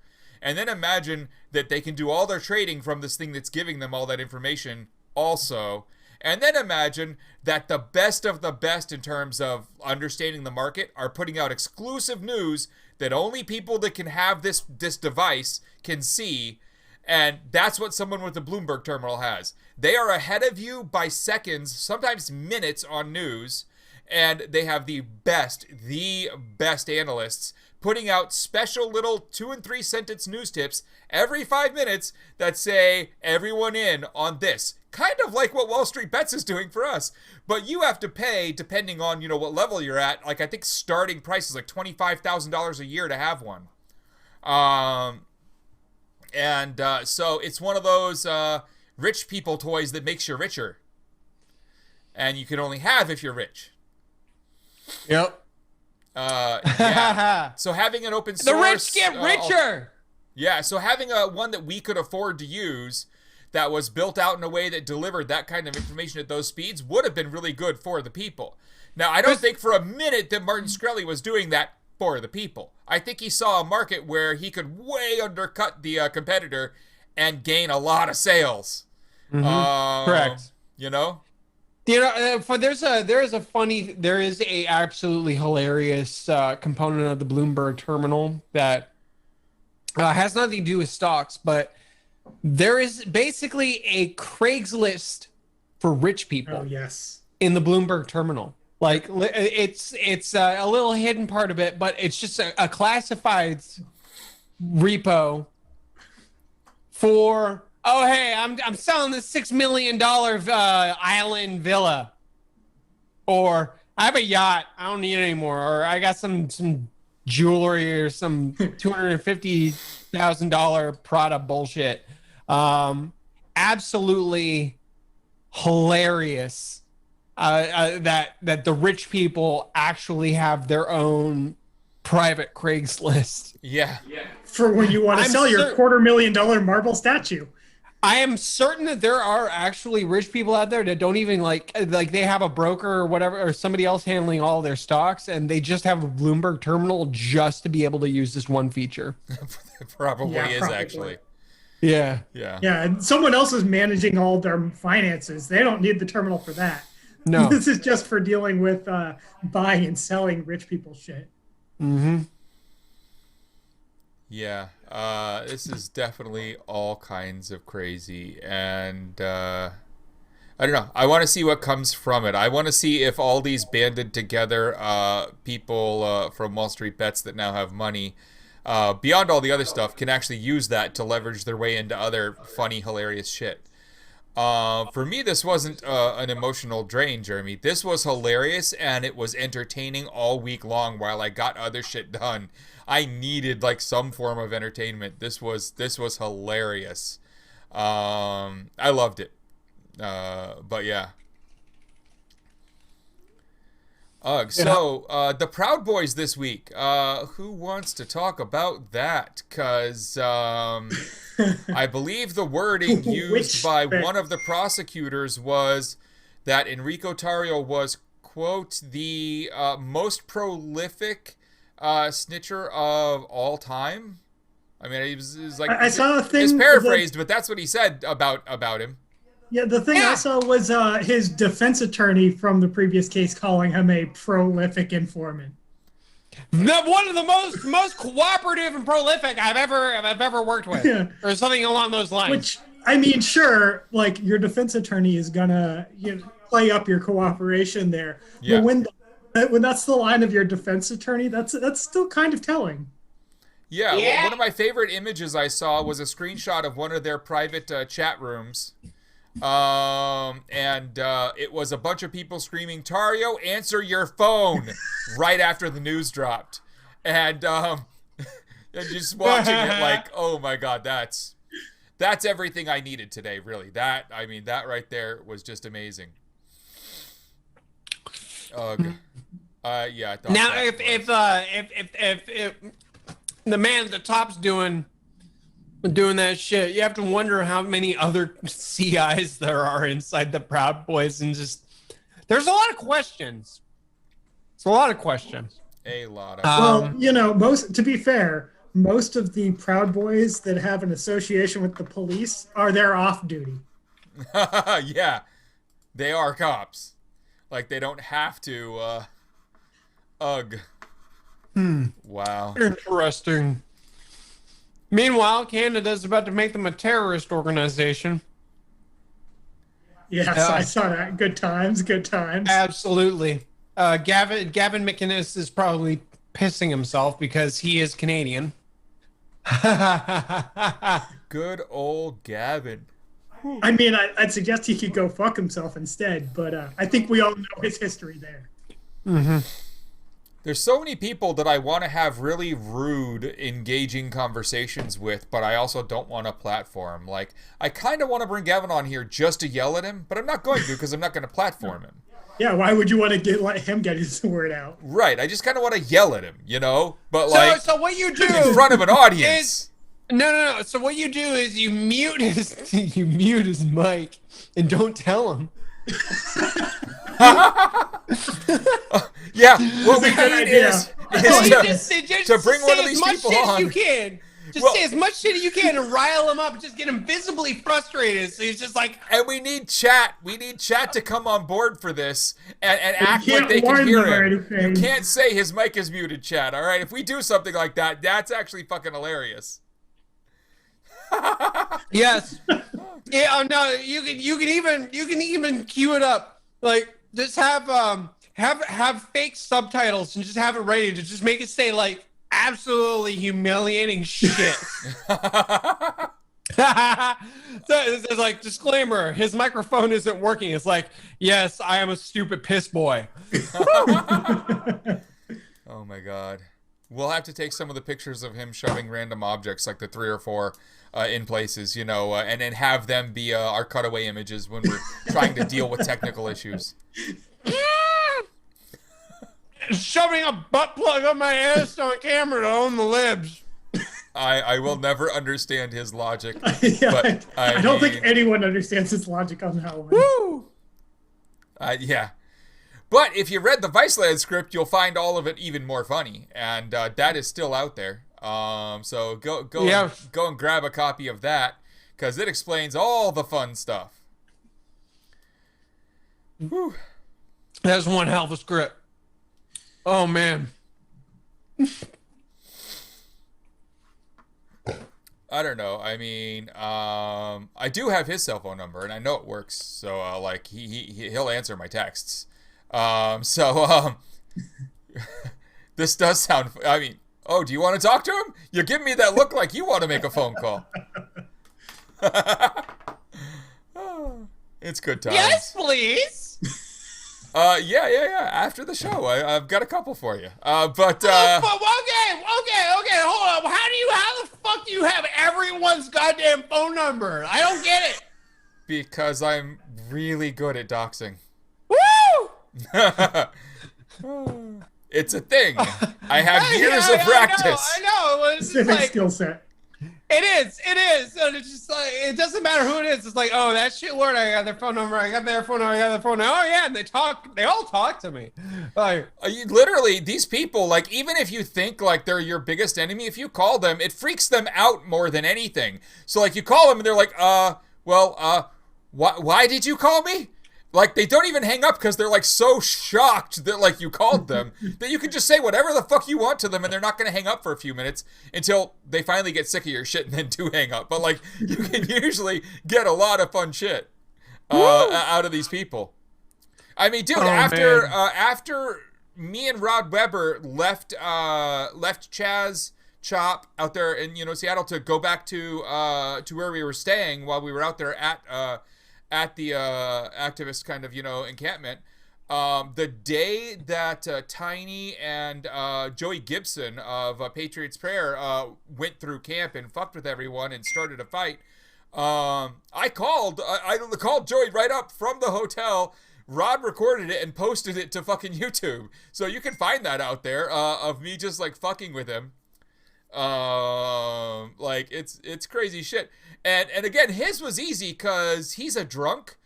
And then imagine that they can do all their trading from this thing that's giving them all that information also. And then imagine that the best of the best in terms of understanding the market are putting out exclusive news that only people that can have this device can see. And that's what someone with the Bloomberg terminal has. They are ahead of you by seconds, sometimes minutes on news. And they have the best analysts putting out special little 2 and 3 sentence news tips every 5 minutes that say, everyone in on this. Kind of like what WallStreetBets is doing for us. But you have to pay, depending on, what level you're at. Like, I think starting price is like $25,000 a year to have one. So it's one of those rich people toys that makes you richer. And you can only have if you're rich. Yep. Yeah. So having an open source, the rich get richer. So having one that we could afford to use that was built out in a way that delivered that kind of information at those speeds would have been really good for the people. Now, I don't think for a minute that Martin Shkreli was doing that for the people. I think he saw a market where he could way undercut the competitor and gain a lot of sales. Correct. There is a absolutely hilarious component of the Bloomberg terminal that has nothing to do with stocks, but there is basically a Craigslist for rich people. Oh yes. In the Bloomberg terminal. Like it's a little hidden part of it, but it's just a classified repo for, oh hey, I'm selling this $6 million island villa, or I have a yacht, I don't need it anymore, or I got some jewelry or some $250,000 Prada bullshit. Absolutely hilarious that the rich people actually have their own private Craigslist. Yeah. For when you want to sell your $250,000 marble statue. I am certain that there are actually rich people out there that don't even like they have a broker or whatever or somebody else handling all their stocks, and they just have a Bloomberg terminal just to be able to use this one feature. It probably is actually. Yeah. Yeah, and someone else is managing all their finances. They don't need the terminal for that. No. This is just for dealing with buying and selling rich people shit. Mm-hmm. Yeah, this is definitely all kinds of crazy, and I don't know. I want to see what comes from it. I want to see if all these banded together people from WallStreetBets that now have money, beyond all the other stuff, can actually use that to leverage their way into other funny, hilarious shit. For me, this wasn't an emotional drain, Jeremy. This was hilarious, and it was entertaining all week long while I got other shit done. I needed like some form of entertainment. This was hilarious. I loved it. But yeah. So the Proud Boys this week. Who wants to talk about that? Because I believe the wording used by one of the prosecutors was that Enrico Tarrio was, quote, the most prolific snitcher of all time. I mean, it was like I saw a thing. It's paraphrased, but that's what he said about him. Yeah, the thing I saw was his defense attorney from the previous case calling him a prolific informant. One of the most cooperative and prolific I've ever worked with, or something along those lines. Which, I mean, sure, like your defense attorney is gonna play up your cooperation there. Yeah. But when that's the line of your defense attorney, that's still kind of telling. Yeah, well, one of my favorite images I saw was a screenshot of one of their private chat rooms. And it was a bunch of people screaming, "Tarrio, answer your phone," right after the news dropped. And and just watching it like, oh my God, that's everything I needed today, really. That right there was just amazing. Yeah. I thought now, if the man at the top's doing that shit, you have to wonder how many other CIs there are inside the Proud Boys, and just there's a lot of questions. It's a lot of questions. A lot of well, to be fair, most of the Proud Boys that have an association with the police are there off duty. Yeah, they are cops. Like they don't have to. Ugh. Wow. Interesting. Meanwhile, Canada's about to make them a terrorist organization. Yes, I saw that. Good times. Absolutely. Gavin McInnes is probably pissing himself because he is Canadian. Good old Gavin. I mean, I'd suggest he could go fuck himself instead, but I think we all know his history there. Mm-hmm. There's so many people that I want to have really rude, engaging conversations with, but I also don't want to platform. Like, I kind of want to bring Gavin on here just to yell at him, but I'm not going to because I'm not going to platform him. Yeah, why would you want to let him get his word out? Right, I just kind of want to yell at him, But so what you do in front of an audience. No. So what you do is you mute his mic and don't tell him. Yeah, what we need is to bring one of these people on. You can. Just say as much shit as you can and rile him up. Just get him visibly frustrated. So he's just like. And we need chat. We need chat to come on board for this and act like they can hear him. You can't say his mic is muted, chat. All right. If we do something like that, that's actually fucking hilarious. Yes. Yeah. Oh no. You can even cue it up. Like just have fake subtitles and just have it ready to just make it say like absolutely humiliating shit. So it's like disclaimer: his microphone isn't working. It's like, yes, I am a stupid piss boy. Oh my God. We'll have to take some of the pictures of him shoving random objects, like the 3 or 4, in places, and then have them be our cutaway images when we're trying to deal with technical issues. Shoving a butt plug on my ass on camera to own the libs. I will never understand his logic. Yeah, but I don't think anyone understands his logic on that one. Woo! Yeah. But if you read the Viceland script, you'll find all of it even more funny, and that is still out there. So go and grab a copy of that, because it explains all the fun stuff. Whew. That's one hell of a script. Oh man. I don't know. I mean, I do have his cell phone number, and I know it works. So he'll answer my texts. This does sound. I mean, oh, do you want to talk to him? You're giving me that look like you want to make a phone call. It's good times. Yes, please. Yeah. After the show, I've got a couple for you. Okay. Hold on. How the fuck do you have everyone's goddamn phone number? I don't get it. Because I'm really good at doxing. Woo! It's a thing. I have years of practice. I know. It's just Specific like, skill set. it is. And it's just like, it doesn't matter who it is. It's like, oh, that shit word. I got their phone number. I got their phone number. I got their phone number. Oh, yeah. And they all talk to me. Like, Literally, these people, like, even if you think, like, they're your biggest enemy, if you call them, it freaks them out more than anything. So, like, you call them and they're like, why did you call me? Like, they don't even hang up because they're, like, so shocked that, like, you called them that you can just say whatever the fuck you want to them and they're not going to hang up for a few minutes until they finally get sick of your shit and then do hang up. But, like, you can usually get a lot of fun shit out of these people. I mean, dude, after me and Rod Weber left Chaz Chop out there in, Seattle to go back to where we were staying while we were out there at the activist kind of, encampment. The day that Tiny and Joey Gibson of Patriot's Prayer went through camp and fucked with everyone and started a fight, I called Joey right up from the hotel. Rod recorded it and posted it to fucking YouTube. So you can find that out there of me just, like, fucking with him. Like, it's crazy shit. And again, his was easy because he's a drunk.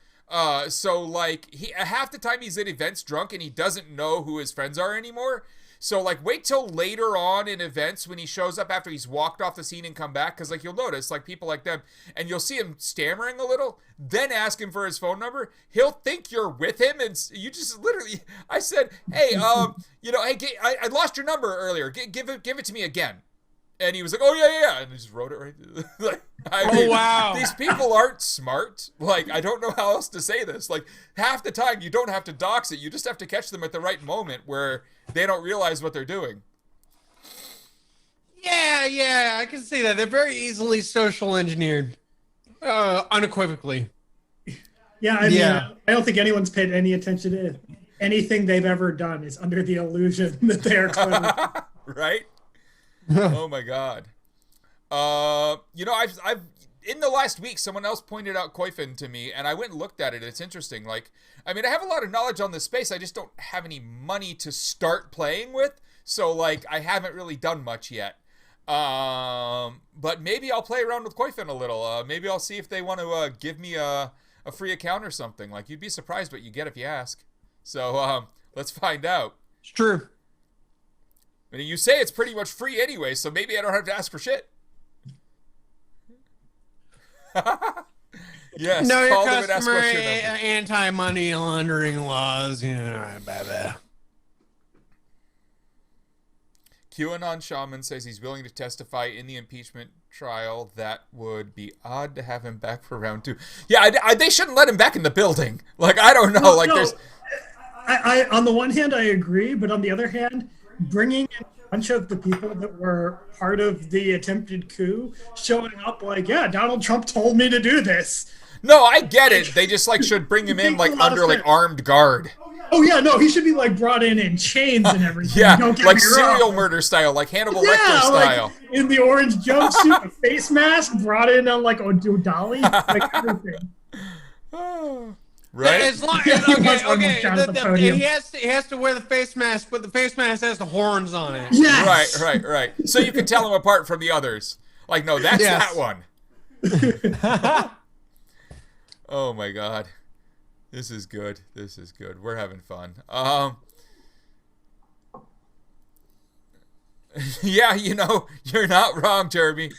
So, like, half the time he's at events drunk and he doesn't know who his friends are anymore. So, like, wait till later on in events when he shows up after he's walked off the scene and come back. Because, like, you'll notice, like, people like them, and you'll see him stammering a little, then ask him for his phone number. He'll think you're with him, and you just literally, I said, hey, hey, I lost your number earlier. Give it to me again. And he was like, oh, yeah, and he just wrote it right. Like, wow. These people aren't smart. Like, I don't know how else to say this. Like, half the time, you don't have to dox it. You just have to catch them at the right moment where they don't realize what they're doing. Yeah, I can see that. They're very easily social engineered. Unequivocally. Yeah, I mean, I don't think anyone's paid any attention to anything they've ever done is under the illusion that they are clever. Right? Oh my god. I've in the last week, someone else pointed out Koifin to me, and I went and looked at it. It's interesting. Like, I mean, I have a lot of knowledge on this space. I just don't have any money to start playing with. So, like, I haven't really done much yet. But maybe I'll play around with Koifin a little. Maybe I'll see if they want to give me a free account or something. Like, you'd be surprised what you get if you ask. So, let's find out. It's true. I mean, you say it's pretty much free anyway, so maybe I don't have to ask for shit. Yes, know call your them and ask customer what's your number. anti-money laundering laws. QAnon Shaman says he's willing to testify in the impeachment trial. That would be odd to have him back for round 2. Yeah, they shouldn't let him back in the building. Like, I don't know. No, there's... I on the one hand, I agree, but on the other hand, bringing in a bunch of the people that were part of the attempted coup showing up like, yeah, Donald Trump told me to do this. No, I get it. They just, like, should bring him in, like, under, like, armed guard. Oh yeah, no, he should be like brought in chains and everything. Yeah, Don't get like me serial wrong. murder style, like Hannibal Yeah, Lecter style. like in the orange jumpsuit, a face mask, brought in on like a dolly, like everything. Right? As long, Yeah, he was okay. down at the podium. He has to wear the face mask, but the face mask has the horns on it. Yes. Right. So you can tell him apart from the others. Like, no, that's that one. Oh my God. This is good. We're having fun. Yeah, you're not wrong, Jeremy.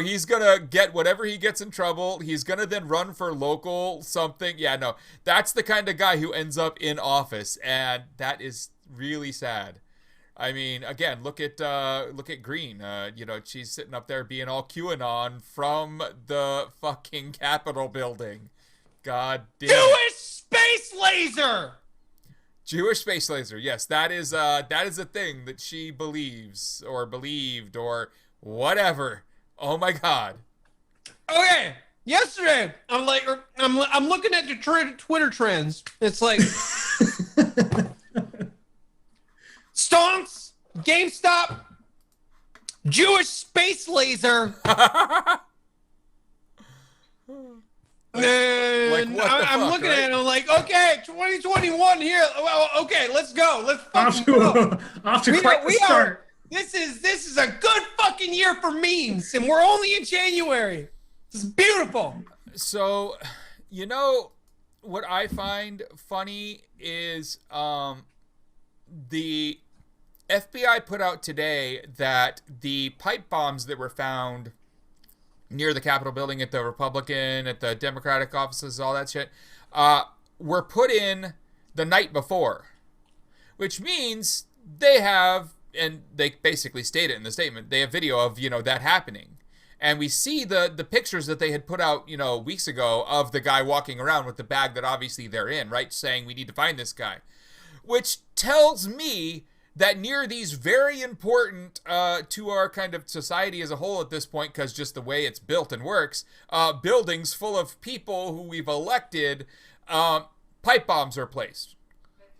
He's gonna get whatever he gets in trouble. He's gonna then run for local something. Yeah, no, that's the kind of guy who ends up in office, and that is really sad. I mean, again, look at Green. She's sitting up there being all QAnon from the fucking Capitol building. God damn. Jewish space laser. Jewish space laser. Yes, that is a thing that she believes or believed or whatever. Oh my God. Okay. Yesterday, I'm looking at the Twitter trends. It's like Stonks, GameStop, Jewish space laser. And I'm looking at it, I'm like, okay, 2021 here. Well, okay, let's go. Let's fucking go. Off to quite the start. This is a good fucking year for memes, and we're only in January. This is beautiful. So, what I find funny is the FBI put out today that the pipe bombs that were found near the Capitol building, at the Republican, at the Democratic offices, all that shit, were put in the night before. Which means they have, and they basically state it in the statement, they have video of, that happening. And we see the pictures that they had put out, weeks ago of the guy walking around with the bag that obviously they're in, right? Saying we need to find this guy. Which tells me that near these very important to our kind of society as a whole at this point, because just the way it's built and works, buildings full of people who we've elected, pipe bombs are placed.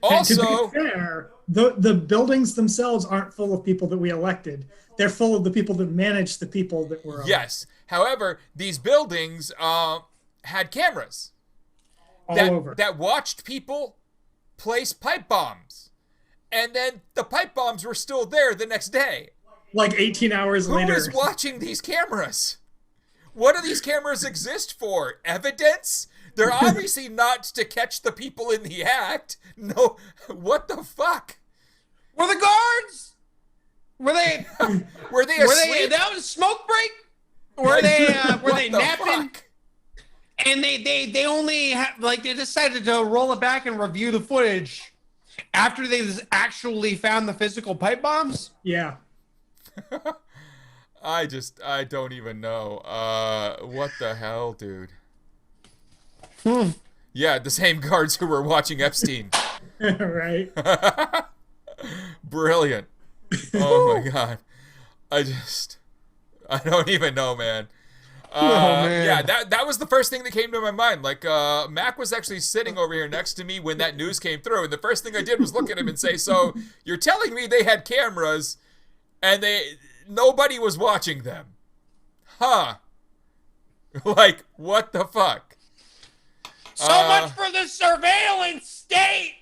Also, to be fair, the buildings themselves aren't full of people that we elected. They're full of the people that manage the people that were elected. Yes. However, these buildings had cameras all over that watched people place pipe bombs. And then the pipe bombs were still there the next day. Like 18 hours later. Who is watching these cameras? What do these cameras exist for? Evidence? They're obviously not to catch the people in the act. No, what the fuck? Were the guards? Were they asleep? Were they that was a smoke break? Were they napping? Fuck? And they only they decided to roll it back and review the footage after they actually found the physical pipe bombs? Yeah. I don't even know. What the hell, dude? Yeah, the same guards who were watching Epstein. Right. Brilliant. Oh my God. I don't even know, man. Man. Yeah, that was the first thing that came to my mind. Like, Mac was actually sitting over here next to me when that news came through, and the first thing I did was look at him and say, so you're telling me they had cameras and nobody was watching them? Huh. Like, what the fuck? So much for the surveillance state!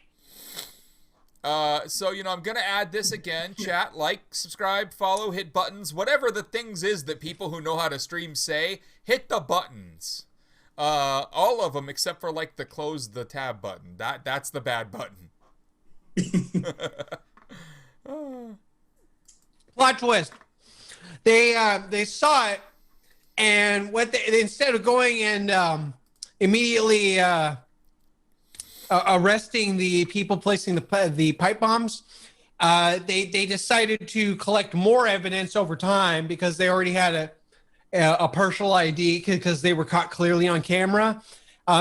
So, I'm going to add this again. Chat, like, subscribe, follow, hit buttons. Whatever the things is that people who know how to stream say, hit the buttons. All of them except for, the close the tab button. That's the bad button. Plot twist. They saw it, and instead of going and immediately arresting the people placing the pipe bombs, they decided to collect more evidence over time because they already had a partial ID because they were caught clearly on camera.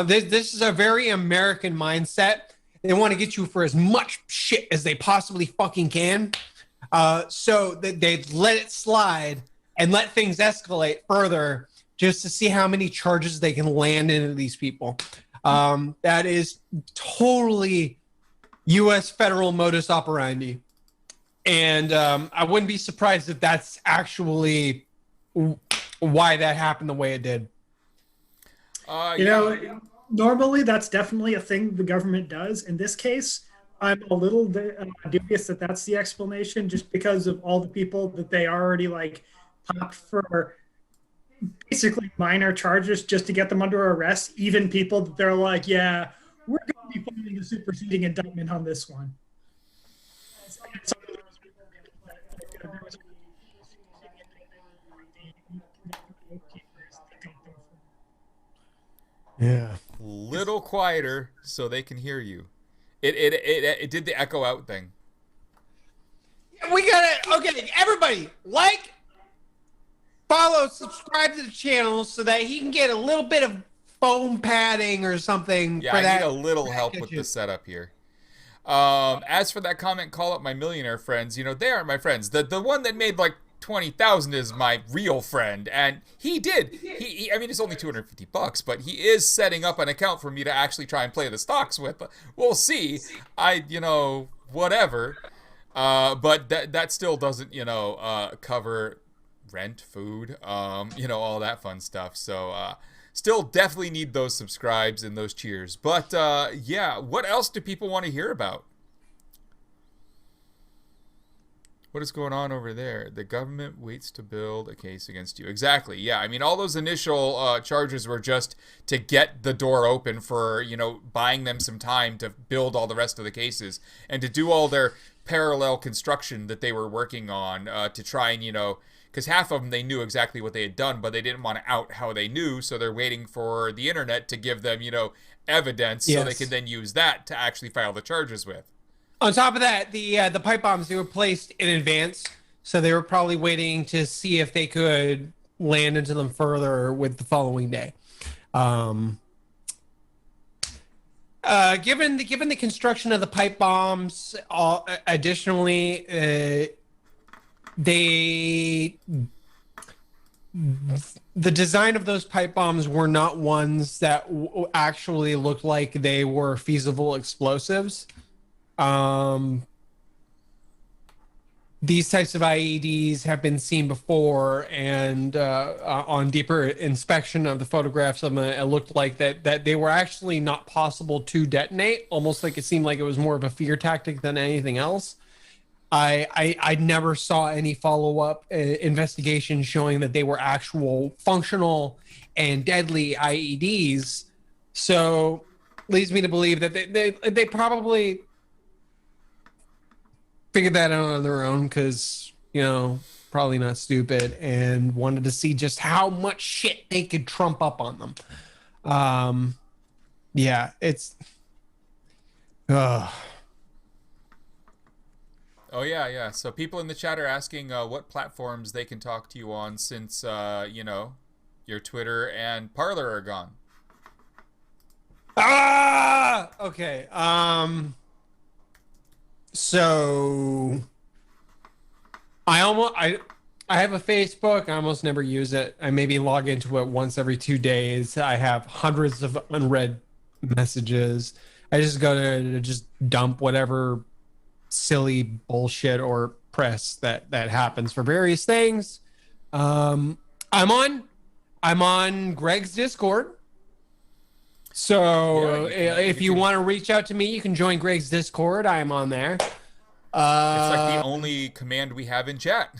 This is a very American mindset. They want to get you for as much shit as they possibly fucking can. So they let it slide and let things escalate further just to see how many charges they can land into these people. That is totally U.S. federal modus operandi. And I wouldn't be surprised if that's actually why that happened the way it did. You know, normally that's definitely a thing the government does. In this case, I'm a little dubious that that's the explanation, just because of all the people that they already like popped for basically minor charges just to get them under arrest. Even people that they're like, yeah, we're going to be filing a superseding indictment on this one. Yeah. Little quieter so they can hear you. It did the echo out thing. We got it. Okay, everybody, like, follow, subscribe to the channel so that he can get a little bit of foam padding or something. Yeah, for I that. need a little help with the setup here. As for that comment, call up my millionaire friends. You know, they aren't my friends. The one that made like 20,000 is my real friend, and he did. I mean, it's only $250, but he is setting up an account for me to actually try and play the stocks with. We'll see. Whatever. But that still doesn't, cover rent, food, all that fun stuff. So, still definitely need those subscribes and those cheers. But, yeah, what else do people want to hear about? What is going on over there? The government waits to build a case against you. Exactly. Yeah. I mean, all those initial charges were just to get the door open for, buying them some time to build all the rest of the cases and to do all their parallel construction that they were working on to try and, because half of them, they knew exactly what they had done, but they didn't want to out how they knew. So they're waiting for the internet to give them, evidence so they can then use that to actually file the charges with. On top of that, the pipe bombs, they were placed in advance, so they were probably waiting to see if they could land into them further with the following day. Given the construction of the pipe bombs, additionally, the design of those pipe bombs were not ones that actually looked like they were feasible explosives. These types of IEDs have been seen before, and on deeper inspection of the photographs of them, it looked like that they were actually not possible to detonate, almost like it seemed like it was more of a fear tactic than anything else. I never saw any follow-up investigation showing that they were actual functional and deadly IEDs, so leads me to believe that they probably figured that out on their own because, probably not stupid, and wanted to see just how much shit they could trump up on them. Yeah, it's... Oh, yeah. So people in the chat are asking what platforms they can talk to you on since, your Twitter and Parler are gone. Okay. So I have a Facebook. I almost never use it. I maybe log into it once every 2 days. I have hundreds of unread messages. I just go to just dump whatever silly bullshit or press that happens for various things. I'm on Gregg's Discord. So if you want to reach out to me, you can join Gregg's Discord. I am on there. It's like the only command we have in chat.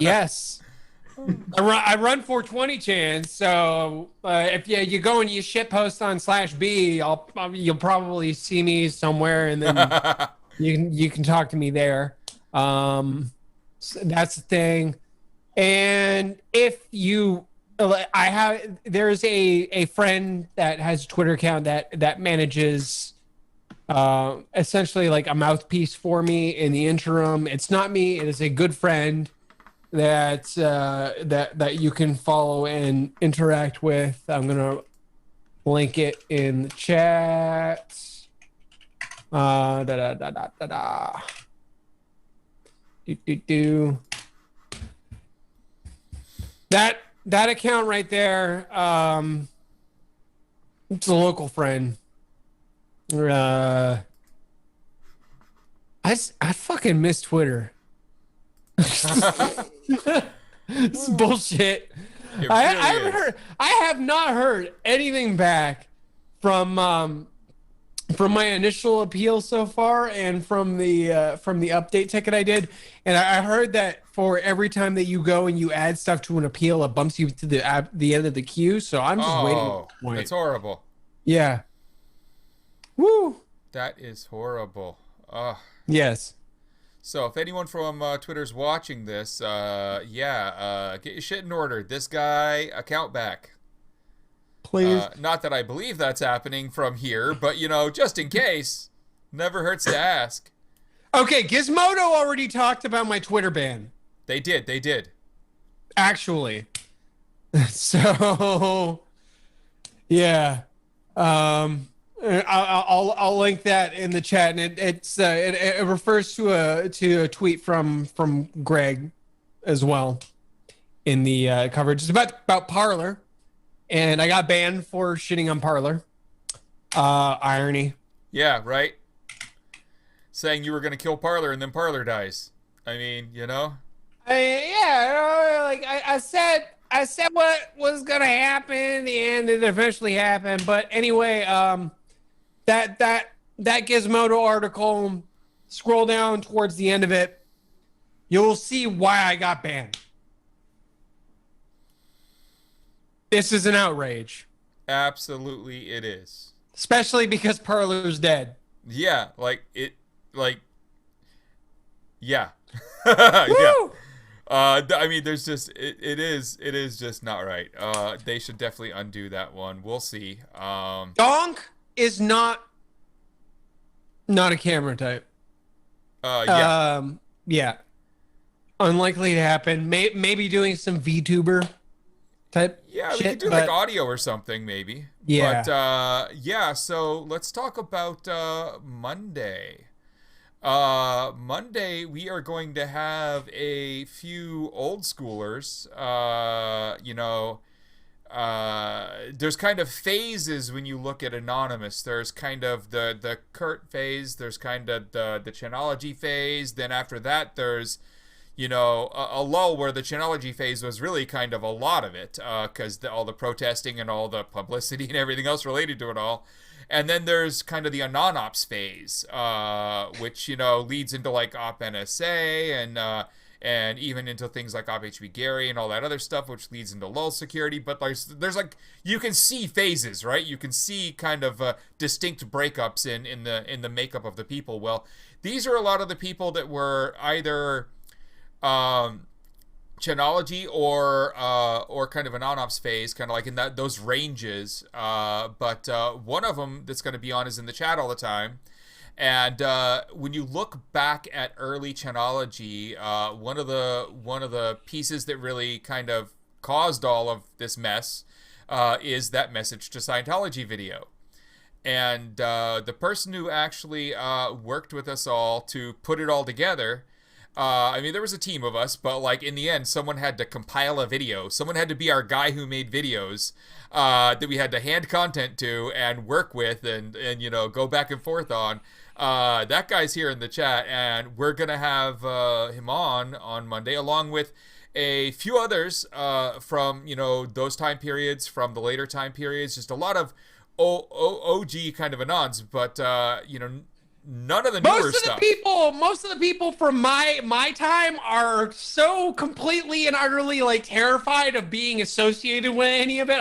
Yes. I run 420 chance, so if you go and you shit post on /B, you'll probably see me somewhere, and then you can talk to me there. So that's the thing. And if you... there's a friend that has a Twitter account that manages essentially like a mouthpiece for me in the interim. It's not me. It is a good friend that you can follow and interact with. I'm gonna link it in the chat. That account right there, It's a local friend. I fucking miss Twitter. It's bullshit. I haven't heard. I have not heard anything back from my initial appeal so far, and from the update ticket I did. And I heard that for every time that you go and you add stuff to an appeal, it bumps you to the end of the queue. So I'm just waiting. Oh, that's horrible. Yeah. Woo. That is horrible. Yes. So if anyone from Twitter's watching this, get your shit in order. This guy, account back. Please. Not that I believe that's happening from here, but, just in case, never hurts to ask. Okay, Gizmodo already talked about my Twitter ban. They did. Actually. So, yeah. I'll link that in the chat, and it refers to a tweet from Gregg as well in the coverage. It's about Parler, and I got banned for shitting on Parler. Irony. Yeah, right. Saying you were gonna kill Parler, and then Parler dies. I mean, I said what was gonna happen in the end. It eventually happened, but anyway, that Gizmodo article, scroll down towards the end of it, you'll see why I got banned. This is an outrage. Absolutely it is. Especially because Parler's dead. Yeah, yeah. Woo! I mean, there's just it is just not right. They should definitely undo that one. We'll see. Donk is not a camera type. Yeah. Unlikely to happen. Maybe doing some VTuber type. Yeah, we shit, could do like audio or something, maybe. Yeah. But so let's talk about Monday. Monday we are going to have a few old schoolers. There's kind of phases when you look at Anonymous. There's kind of the Kurt phase. There's kind of the Chanology phase. Then after that, there's a lull where the Chanology phase was really kind of a lot of it, because all the protesting and all the publicity and everything else related to it all. And then there's kind of the Anonops phase, which, leads into like Op NSA and even into things like Op HB Gary and all that other stuff, which leads into lull security. But there's like, you can see phases, right? You can see kind of distinct breakups in the makeup of the people. Well, these are a lot of the people that were either Chanology or kind of an on-ops phase, kind of like in those ranges. But one of them that's going to be on is in the chat all the time. And when you look back at early Chanology, one of the pieces that really kind of caused all of this mess is that Message to Scientology video. And the person who actually worked with us all to put it all together, I mean, there was a team of us, but like in the end, someone had to compile a video. Someone had to be our guy who made videos that we had to hand content to and work with and go back and forth on. That guy's here in the chat, and we're gonna have him on Monday, along with a few others from those time periods, from the later time periods. Just a lot of OG kind of anons, but none of the newer stuff. Most of the people from my time are so completely and utterly like terrified of being associated with any of it.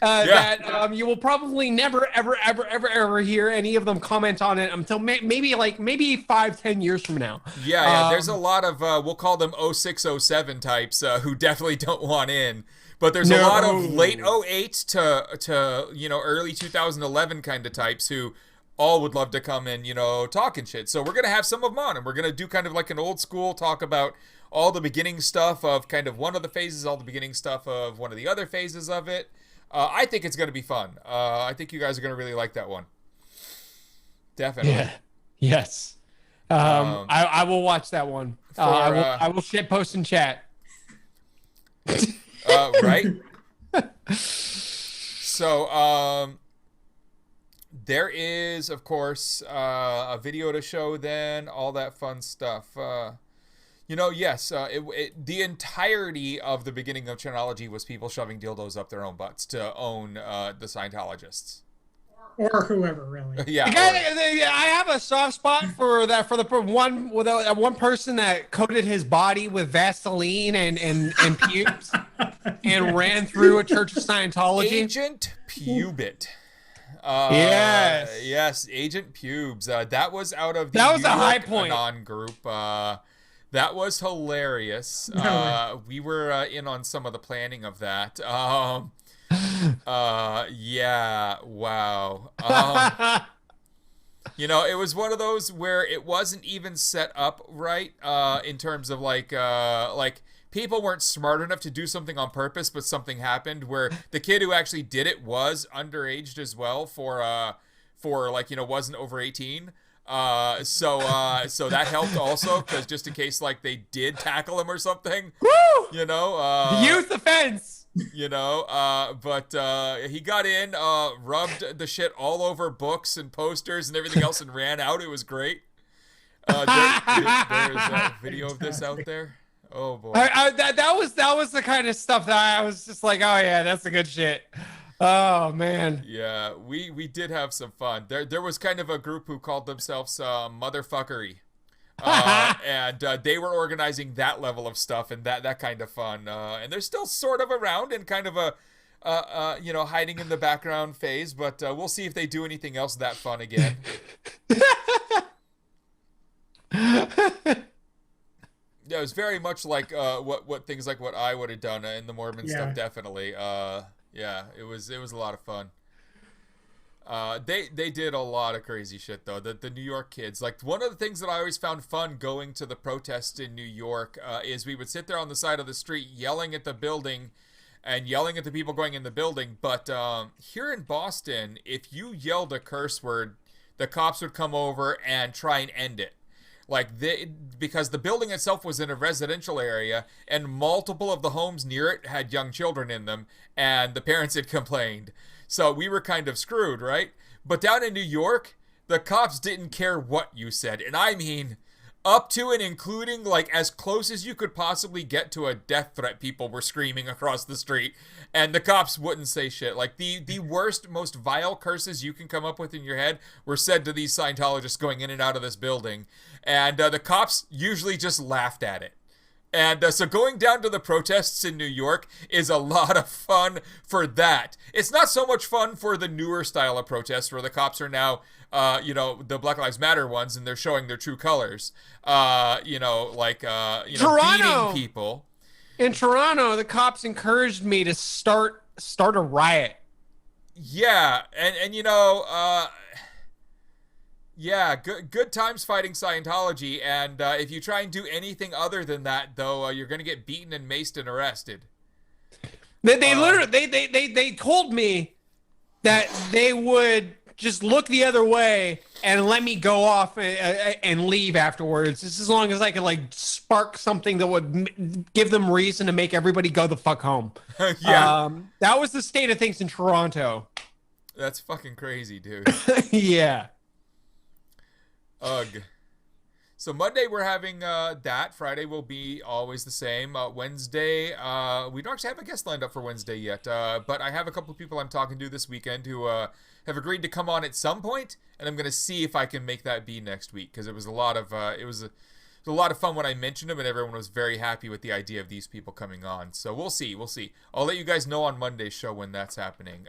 That you will probably never ever hear any of them comment on it until maybe 5-10 years from now. Yeah. There's a lot of we'll call them 0607 types who definitely don't want in. But there's a lot of late 08 to early 2011 kind of types who all would love to come and, talk and shit. So we're going to have some of them on, and we're going to do kind of like an old school talk about all the beginning stuff of kind of one of the phases, all the beginning stuff of one of the other phases of it. I think it's going to be fun. I think you guys are going to really like that one. Definitely. Yeah. Yes. I will watch that one. I will shit post in chat. Right? So, There is, of course, a video to show then, all that fun stuff. Yes, the entirety of the beginning of Chanology was people shoving dildos up their own butts to own the Scientologists. Or whoever, really. Yeah. I have a soft spot for that, for the one person that coated his body with Vaseline and pubes and ran through a Church of Scientology. Agent Pubit. Yes, Agent Pubes. That was out of the That was New a high York point. Anon group. That was hilarious. We were in on some of the planning of that. Yeah, wow. It was one of those where it wasn't even set up right in terms of like people weren't smart enough to do something on purpose, but something happened where the kid who actually did it was underaged as well for wasn't over 18. So that helped also, because just in case like they did tackle him or something, Woo! Youth offense. But he got in, rubbed the shit all over books and posters and everything else and ran out. It was great. There is a video of this out there. Oh boy. That was the kind of stuff that I was just like, oh yeah, that's the good shit. Oh man. Yeah, we did have some fun. There was kind of a group who called themselves Motherfuckery. And they were organizing that level of stuff and that kind of fun. And they're still sort of around in kind of a hiding in the background phase, but we'll see if they do anything else that fun again. Yeah, it was very much like what things like what I would have done in the Mormon stuff, definitely. Yeah, it was a lot of fun. They did a lot of crazy shit though. The New York kids, like one of the things that I always found fun going to the protests in New York is we would sit there on the side of the street yelling at the building and yelling at the people going in the building. But here in Boston, if you yelled a curse word, the cops would come over and try and end it. Because the building itself was in a residential area and multiple of the homes near it had young children in them, and the parents had complained. So we were kind of screwed, right? But down in New York, the cops didn't care what you said. And I mean, up to and including like as close as you could possibly get to a death threat, people were screaming across the street. And the cops wouldn't say shit. Like the worst, most vile curses you can come up with in your head were said to these Scientologists going in and out of this building. And the cops usually just laughed at it. And so going down to the protests in New York is a lot of fun for that. It's not so much fun for the newer style of protests where the cops are now, the Black Lives Matter ones and they're showing their true colors. Toronto! Beating people. In Toronto, the cops encouraged me to start a riot. Yeah, and yeah, good times fighting Scientology, and if you try and do anything other than that, though, you're gonna get beaten and maced and arrested. They literally they told me that they would just look the other way and let me go off and leave afterwards, just as long as I could like spark something that would give them reason to make everybody go the fuck home. Yeah, that was the state of things in Toronto. That's fucking crazy, dude. Yeah. Ugh. So Monday we're having that. Friday will be always the same. Wednesday, we don't actually have a guest lined up for Wednesday yet, but I have a couple of people I'm talking to this weekend who have agreed to come on at some point, and I'm going to see if I can make that be next week, because it was a lot of a lot of fun when I mentioned them, and everyone was very happy with the idea of these people coming on. So we'll see. I'll let you guys know on Monday's show when that's happening.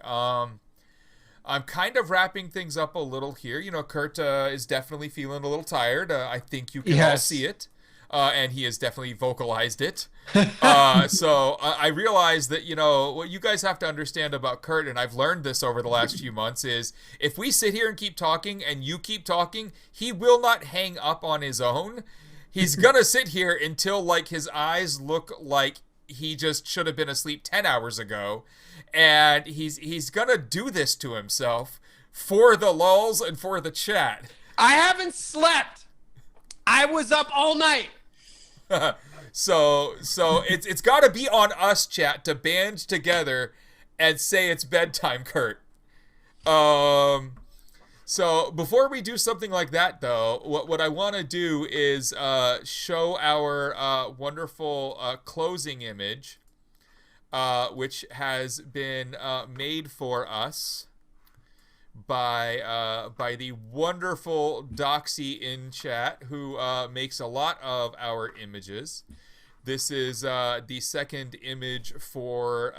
I'm kind of wrapping things up a little here. Kurt is definitely feeling a little tired. I think you can all see it. And he has definitely vocalized it. So I realize that, what you guys have to understand about Kurt, and I've learned this over the last few months, is if we sit here and keep talking and you keep talking, he will not hang up on his own. He's going to sit here until, like, his eyes look like he just should have been asleep 10 hours ago. And he's gonna do this to himself for the lulz and for the chat. I haven't slept. I was up all night. So it's got to be on us, chat, to band together and say it's bedtime, Kurt. So before we do something like that, though, what I want to do is show our wonderful closing image, which has been made for us by the wonderful Doxy in chat, who makes a lot of our images. This is the second image for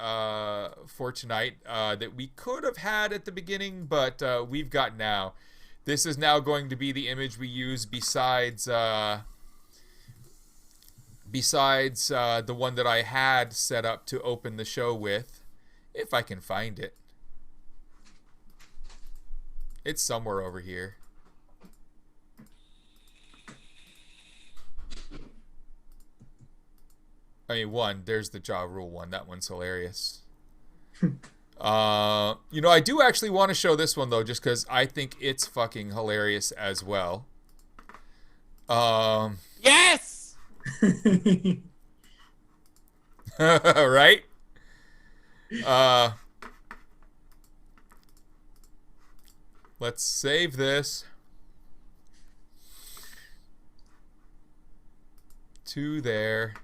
tonight that we could have had at the beginning, but we've got now. This is now going to be the image we use besides the one that I had set up to open the show with, if I can find it. It's somewhere over here. I mean, there's the Ja Rule one. That one's hilarious. I do actually want to show this one, though, just because I think it's fucking hilarious as well. Yes! Right? Let's save this to there.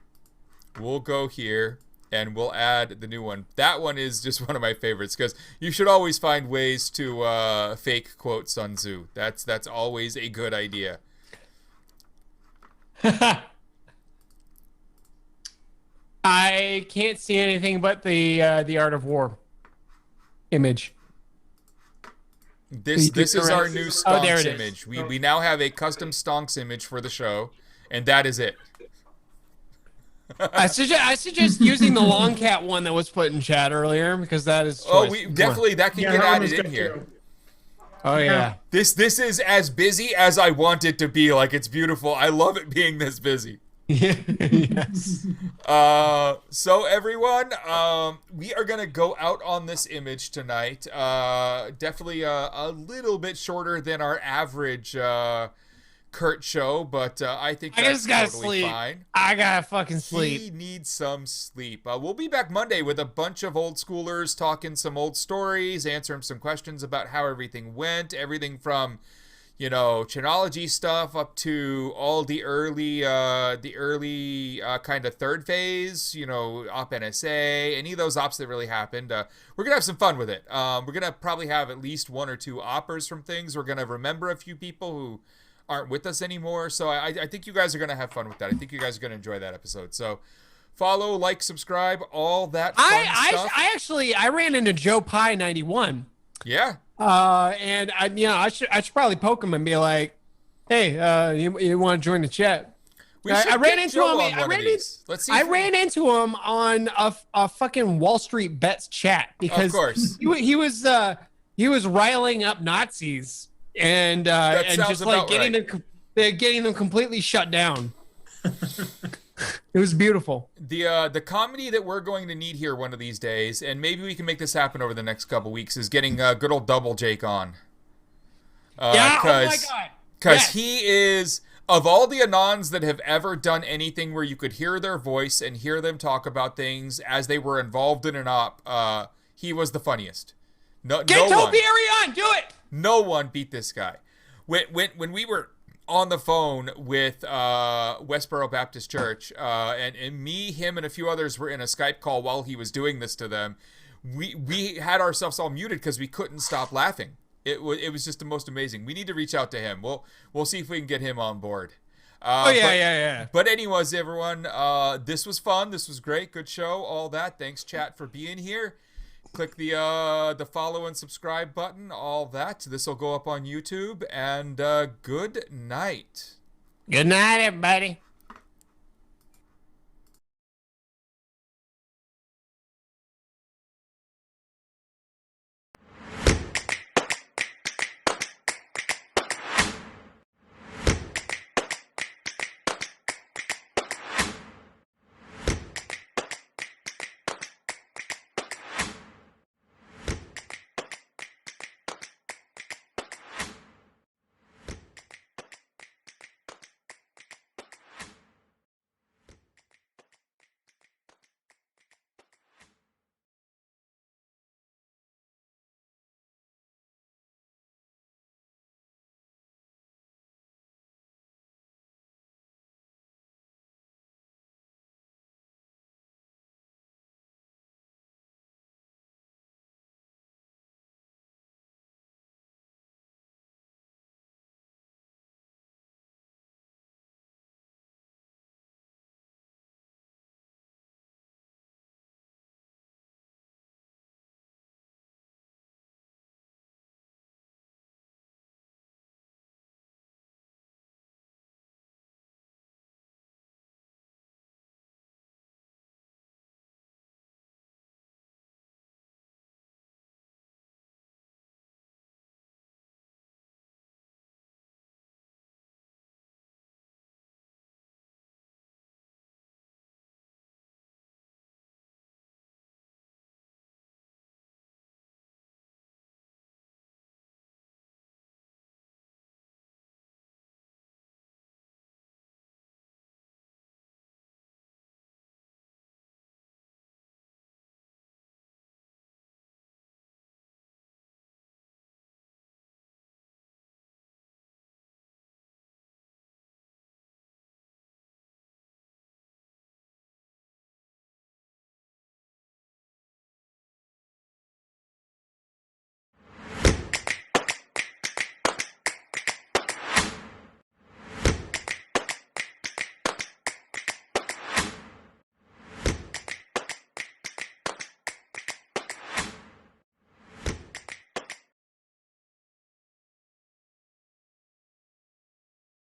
We'll go here and we'll add the new one. That one is just one of my favorites because you should always find ways to fake quote Sun Tzu. That's always a good idea. I can't see anything but the Art of War image. This is our new Stonks there it image. We now have a custom Stonks image for the show, and that is it. I suggest using the long cat one that was put in chat earlier because that is. Oh, we definitely that can get added in here. Too. Oh yeah. This is as busy as I want it to be. Like, it's beautiful. I love it being this busy. Yes. So everyone, we are gonna go out on this image tonight. Definitely a little bit shorter than our average Kurt show, but I think that's gotta totally sleep. fine. I gotta fucking sleep. He needs some sleep. We'll be back Monday with a bunch of old schoolers talking some old stories, answering some questions about how everything went, everything from, Chanology stuff up to all the early kind of third phase, Op NSA, any of those ops that really happened. We're going to have some fun with it. We're going to probably have at least one or two oppers from things. We're going to remember a few people who aren't with us anymore. So I think you guys are going to have fun with that. I think you guys are going to enjoy that episode. So follow, like, subscribe, all that fun stuff. I ran into Joe Pie 91. Yeah. And I should probably poke him and be like, hey, you want to join the chat? I ran into him. I ran into him on a fucking WallStreetBets chat because of course. he was riling up Nazis and just like getting them completely shut down. It was beautiful. The comedy that we're going to need here one of these days, and maybe we can make this happen over the next couple weeks, is getting good old Double Jake on. Oh my god! Because he is, of all the Anons that have ever done anything where you could hear their voice and hear them talk about things as they were involved in an op, he was the funniest. Get Topiary on! Do it! No one beat this guy. When we were on the phone with Westboro Baptist Church, and me, him, and a few others were in a Skype call while he was doing this to them. We had ourselves all muted because we couldn't stop laughing. It was just the most amazing. We need to reach out to him. We'll see if we can get him on board. Yeah. But anyways, everyone, this was fun. This was great. Good show. All that. Thanks, chat, for being here. Click the follow and subscribe button, all that. This will go up on YouTube, and good night. Good night, everybody.